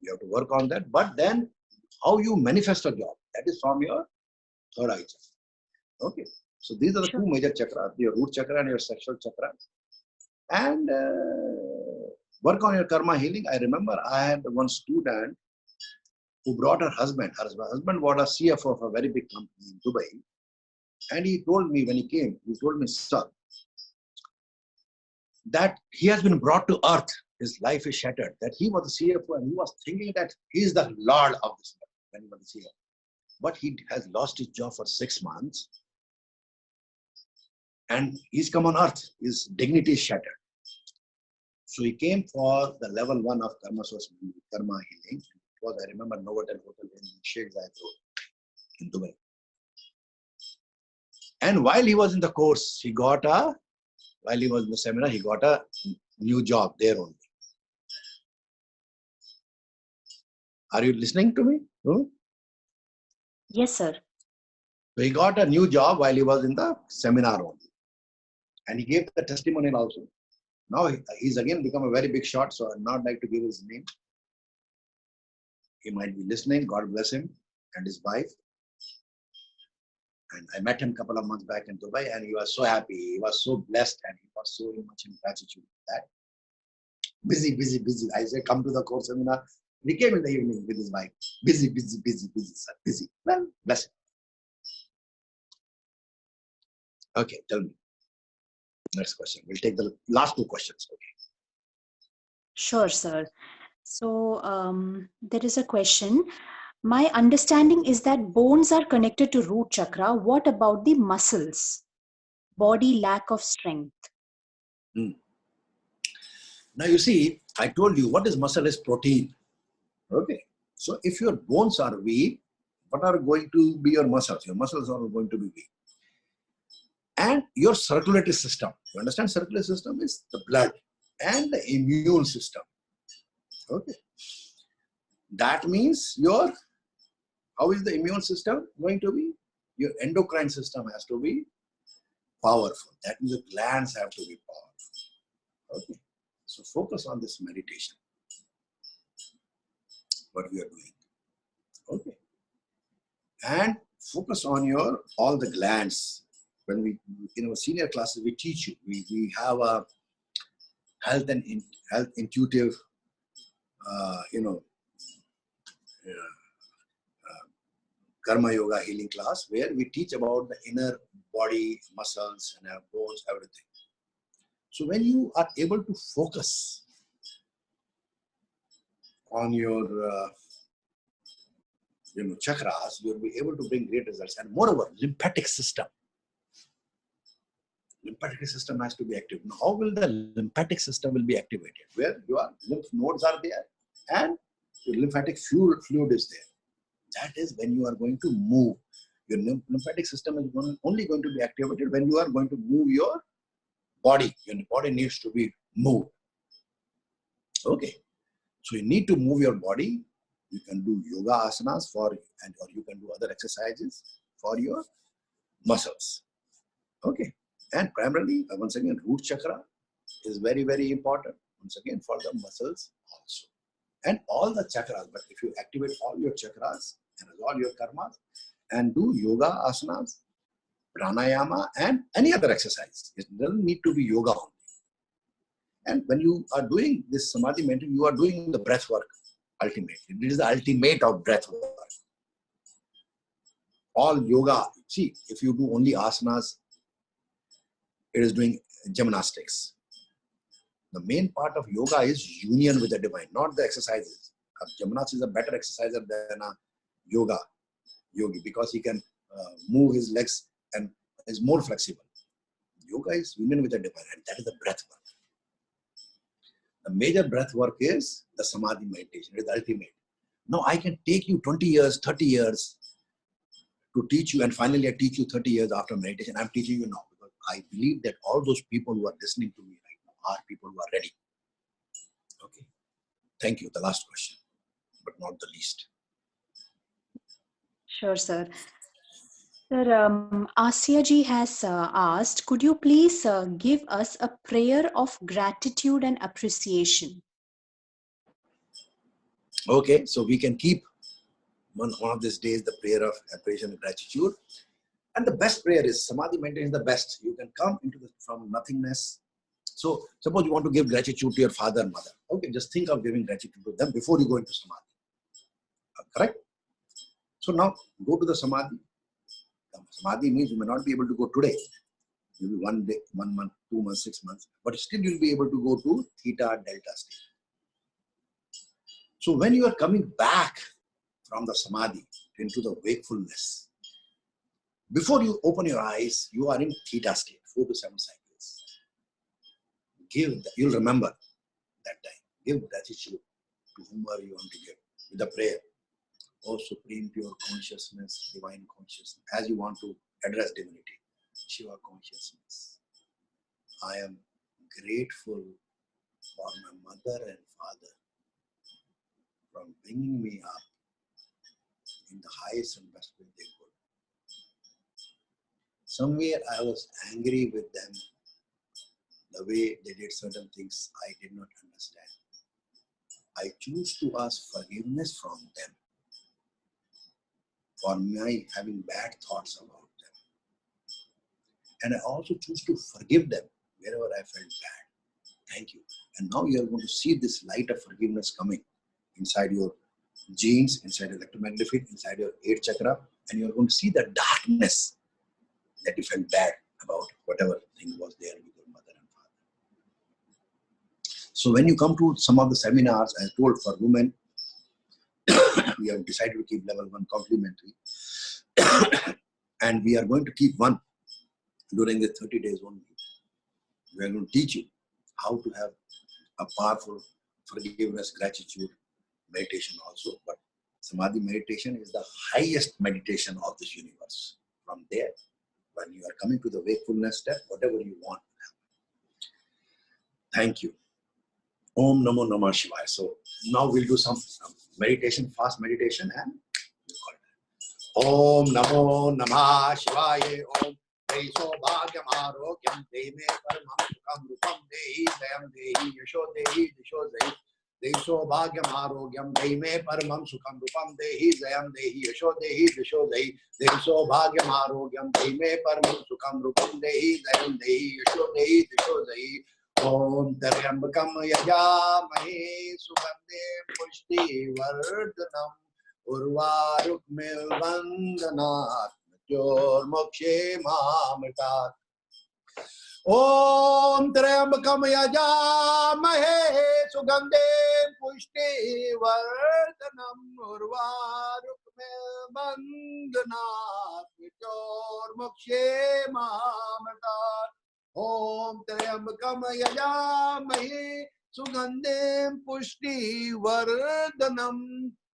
You have to work on that. But then how you manifest a job, that is from your third eye chakra. Okay. So these are the two major chakras, your root chakra and your sexual chakra. And work on your karma healing. I remember I had one student who brought her husband. Her husband was a CFO of a very big company in Dubai. And he told me when he came, sir, that he has been brought to earth. His life is shattered. That he was a CFO and he was thinking that he is the Lord of this world when he was a CFO. But he has lost his job for 6 months. And he's come on earth. His dignity is shattered. So he came for the level 1 of karma source karma healing. It was, I remember, Novotel Hotel in Sheikh Zayed Road in Dubai. And while he was in the course, while he was in the seminar, he got a new job there only. Are you listening to me? No? Yes, sir. So he got a new job while he was in the seminar only. And he gave the testimonial also. Now he's again become a very big shot, so I'd not like to give his name. He might be listening. God bless him and his wife. And I met him a couple of months back in Dubai, and he was so happy. He was so blessed, and he was so much in gratitude for that. Busy. I said, come to the course seminar. He came in the evening with his wife. Busy, sir. Busy. Well, bless him. Okay, tell me. Next question. We'll take the last two questions. Okay. Sure, sir. So there is a question. My understanding is that bones are connected to root chakra. What about the muscles? Body lack of strength. Now you see, I told you what is muscle is protein. Okay. So if your bones are weak, what are going to be your muscles? Your muscles are going to be weak. And your circulatory system. You understand circulatory system is the blood and the immune system. Okay. That means how is the immune system going to be? Your endocrine system has to be powerful. That means the glands have to be powerful. Okay. So focus on this meditation. What we are doing. Okay. And focus on all the glands. When we, in our senior classes, we teach you. We have a health intuitive, karma yoga healing class where we teach about the inner body, muscles, and our bones, everything. So when you are able to focus on your chakras, you'll be able to bring great results. And moreover, lymphatic system. Lymphatic system has to be active. Now, how will the lymphatic system will be activated? Where your lymph nodes are there and your lymphatic fluid is there. That is when you are going to move. Your lymphatic system is only going to be activated when you are going to move your body. Your body needs to be moved. Okay. So you need to move your body. You can do yoga asanas or you can do other exercises for your muscles. Okay. And primarily, once again, root chakra is very, very important. Once again, for the muscles also. And all the chakras. But if you activate all your chakras and all your karmas and do yoga asanas, pranayama, and any other exercise, it doesn't need to be yoga only. And when you are doing this samadhi meditation, you are doing the breath work ultimately. It is the ultimate of breath work. All yoga, see, if you do only asanas, it is doing gymnastics. The main part of yoga is union with the divine, not the exercises. Gymnast is a better exerciser than a yogi because he can move his legs and is more flexible. Yoga is union with the divine, and that is the breath work. The major breath work is the samadhi meditation. It is the ultimate. Now I can take you 20 years, 30 years to teach you, and finally I teach you 30 years after meditation. I'm teaching you now because I believe that all those people who are listening to me right now are people who are ready. Okay. Thank you. The last question, but not the least. Sure, sir. Sir, Asya ji has asked, could you please give us a prayer of gratitude and appreciation? Okay, so we can keep one of these days the prayer of appreciation and gratitude. And the best prayer is samadhi meditation is the best. You can come from nothingness. So suppose you want to give gratitude to your father and mother. Okay, just think of giving gratitude to them before you go into samadhi. Correct? So now go to the samadhi. Samadhi means you may not be able to go today. Maybe 1 day, 1 month, 2 months, 6 months. But still you'll be able to go to theta delta state. So when you are coming back from the samadhi into the wakefulness, before you open your eyes, you are in theta state, 4 to 7 cycles. You'll remember that time. Give gratitude to whomever you want to give with a prayer. Oh, supreme pure consciousness, divine consciousness, as you want to address divinity. Shiva consciousness. I am grateful for my mother and father from bringing me up in the highest and best way they could. Somewhere I was angry with them, the way they did certain things I did not understand. I choose to ask forgiveness from them for my having bad thoughts about them. And I also choose to forgive them wherever I felt bad. Thank you. And now you are going to see this light of forgiveness coming inside your genes, inside your electromagnetic field, inside your 8th chakra, and you are going to see the darkness that you felt bad. about whatever thing was there with your mother and father. So when you come to some of the seminars, I told for women, we have decided to keep level 1 complimentary. And we are going to keep one during the 30 days only. We are going to teach you how to have a powerful forgiveness, gratitude, meditation also. But Samadhi meditation is the highest meditation of this universe. From there, when you are coming to the wakefulness step, whatever you want to have. Thank you. Om Namo Namah Shivaya. So now we'll do some meditation, fast meditation, and Om Namo Namah Shivaya. Om Deso Bhagyam Arogyam Deme Paramam Sukam Rupam Dehi Sayam Dehi Yasho Dehi Disho Dehi Deso Bhagyam Arogyam Deme Paramam Sukam Rupam Dehi Sayam Dehi Yasho Dehi Disho Dehi Deso Bhagyam Arogyam Deme Paramam Sukam Rupam Dehi Sayam Dehi Yasho Dehi Disho Dehi Om Taryambakam Yajamahe Sugandhe Pushti Vardhanam Urvarukmil Vandanat Jor Mokshe Mamritat Om Taryambakam Yajamahe Sugandhe Pushti Vardhanam Urvarukmil Vandanat Jor Mokshe Mamritat Om Taryambakam Yajamahe Sugandhem Pushti Vardhanam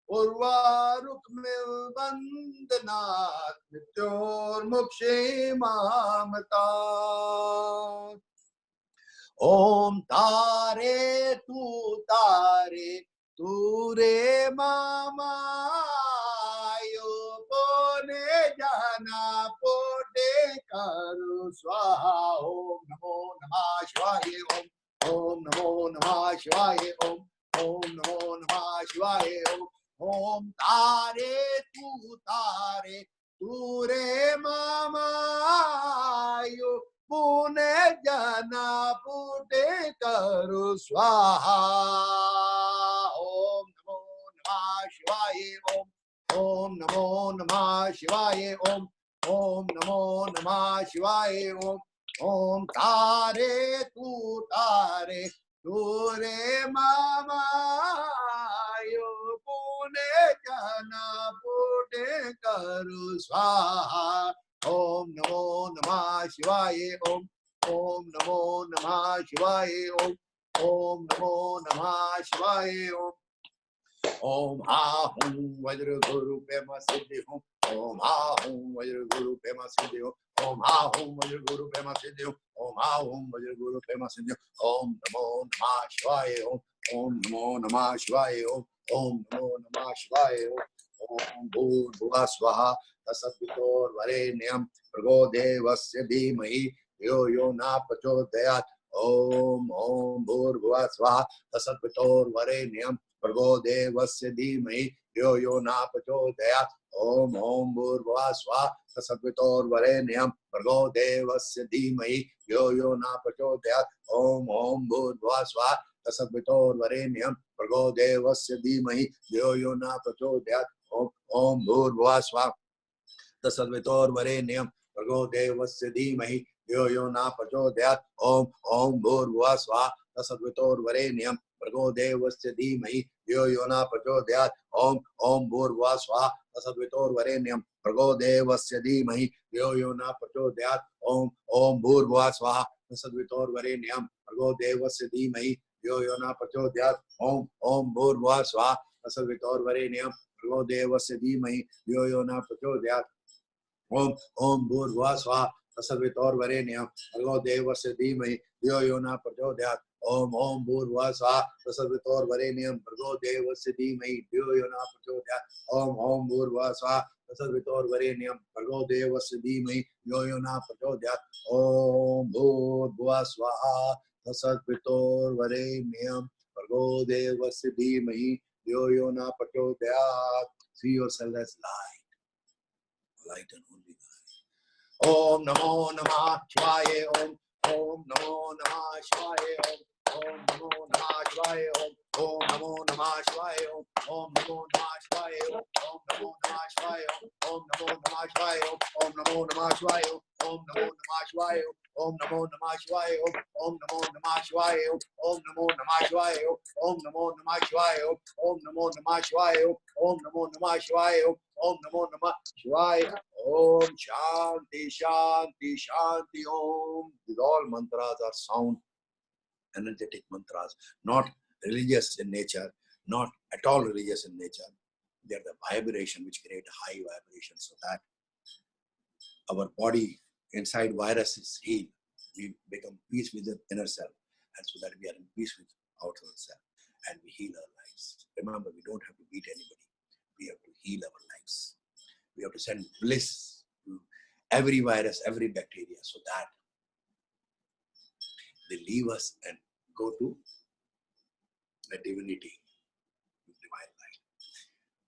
Urvarukmil Vandanat Nityur Mokshe Mamata Om Tare Tu Re Mama Pone Jana Pote Karu Swaha Om Namo Namah Shivaya Om Namo Namah Shivaya Om Namo Namah Shivaya Om Tare Tu Re Mama Pune Jana Pote Karu Swaha Om Namo Namah Shivaya Om Namo Namah Shivaya Om Namo Namah Shivaya Om Tare Tu Re Mama Pune Jana Pute Karu Swaha Om Namo Namah Shivaya Om Namo Namah Shivaya Om Namo Namah Shivaya Om Ahum Vajra Guru Pema Siddhi Om Ahum Vajra Guru Pema Siddhi Om Ahum Vajra Guru Pema Siddhi Om Ahum Vajra Guru Pema Siddhi Om Namo Namah Shivaya Om Namo Namah Shivaya Om Namo Namah Shivaya Om Bhur Bhuva Swaha Tasatvitor Varenyam Bhargo Devasya Dhimahi Yo Na Prachodayat Om Bhur Bhuva Swaha Tasatvitor Varenyam Bhargo Devasya Dhimahi Yo Na Prachodayat Om Bhur Bhuva Swaha Tasatvitor Varenyam Bhargo Devasya Dhimahi Yo Na Prachodayat Om Bhur Bhuva Swaha Tasatvitor Varenyam Bhargo Devasya Dhimahi Yo Na Prachodayat Om Bhur Bhuva Swaha Tasatvitor Varenyam Bhargo Devasya Dhimahi Yo Na Prachodayat Om Bhur Bhuva Swaha Tasatvitor Varenyam Bhargo Devasya Dhimahi Yo Na Prachodayat Om Bhur Bhuva Swaha Tasatvitor Varenyam Bhargo Devasya Dhimahi Yo Na Prachodayat Om Bhur Bhuva Swaha Tasatvitor Varenyam Bhargo Devasya Dhimahi Yo Na Prachodayat Om Bhur Bhuva Swaha Tasatvitor Varenyam Bhargo Devasya Dhimahi Yo Na Prachodayat Om Bhur Bhuva Swaha Tasatvitor Varenyam Bhargo Devasya Dhimahi Yo Na Prachodayat Om Bhur Bhuva Swaha Tasatvitor Varenyam Bhargo Devasya Dhimahi Yo Na Prachodayat Om Bhur Bhuva Swaha Tasatvitor Varenyam Bhargo Devasya Dhimahi Yo Na Prachodayat Om Bhur Bhuva Swaha Tasatvitor Varenyam Bhargo Devasya Dhimahi Yo Na Prachodayat. See yourself as light and only light. Om Namo Namah Shivaya Om Namo Namah Shivaya Om Namo Namah Shivaya Om Namo Namah Shivaya Om Namo Namah Shivaya Om Namo Namah Shivaya Om Namo Namah Shivaya Om Namo Namah Shivaya Om Namo Namah Shivaya. Om Namo Namah Shivaya. Om Namo Namah Shivaya. Om Namo Namah Shivaya. Om Namo Namah Shivaya. Om Namo Namah Shivaya. Om Namo Namah Shivaya. Om Namo Namah Shivaya. Om Shanti Shanti Shanti Om. These all mantras are sound, energetic mantras, not religious in nature, not at all religious in nature. They are the vibration which create a high vibration, so that our body inside virus is healed. We become peace with the inner self, and so that we are in peace with outer self, and we heal our lives. Remember, we don't have to beat anybody. We have to heal our lives. We have to send bliss to every virus, every bacteria, so that they leave us and go to the divinity, divine light.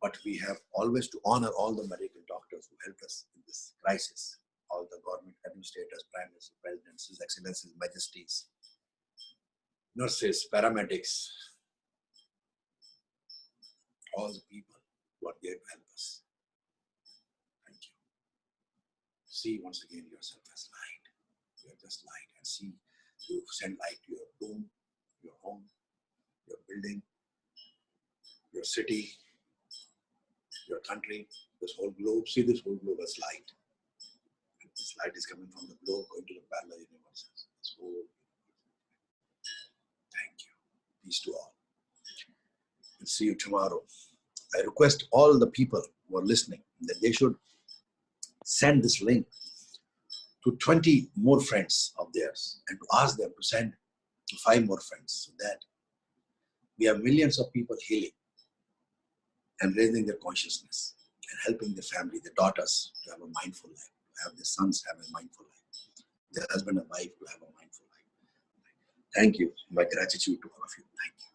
But we have always to honor all the medical doctors who helped us in this crisis, all the government administrators, prime minister, presidents, his excellencies, majesties, nurses, paramedics, all the people who are there to help us. Thank you. See once again yourself as light. You are just light, and see you send light to your room, your home, your building, your city, your country, this whole globe. See this whole globe as light. And this light is coming from the globe going to the parallel universes. This whole. Thank you. Peace to all. And see you tomorrow. I request all the people who are listening that they should send this link to 20 more friends of theirs, and to ask them to send to 5 more friends, so that we have millions of people healing and raising their consciousness and helping their family, their daughters to have a mindful life, to have their sons have a mindful life, their husband and wife to have a mindful life. Thank you. My gratitude to all of you. Thank you.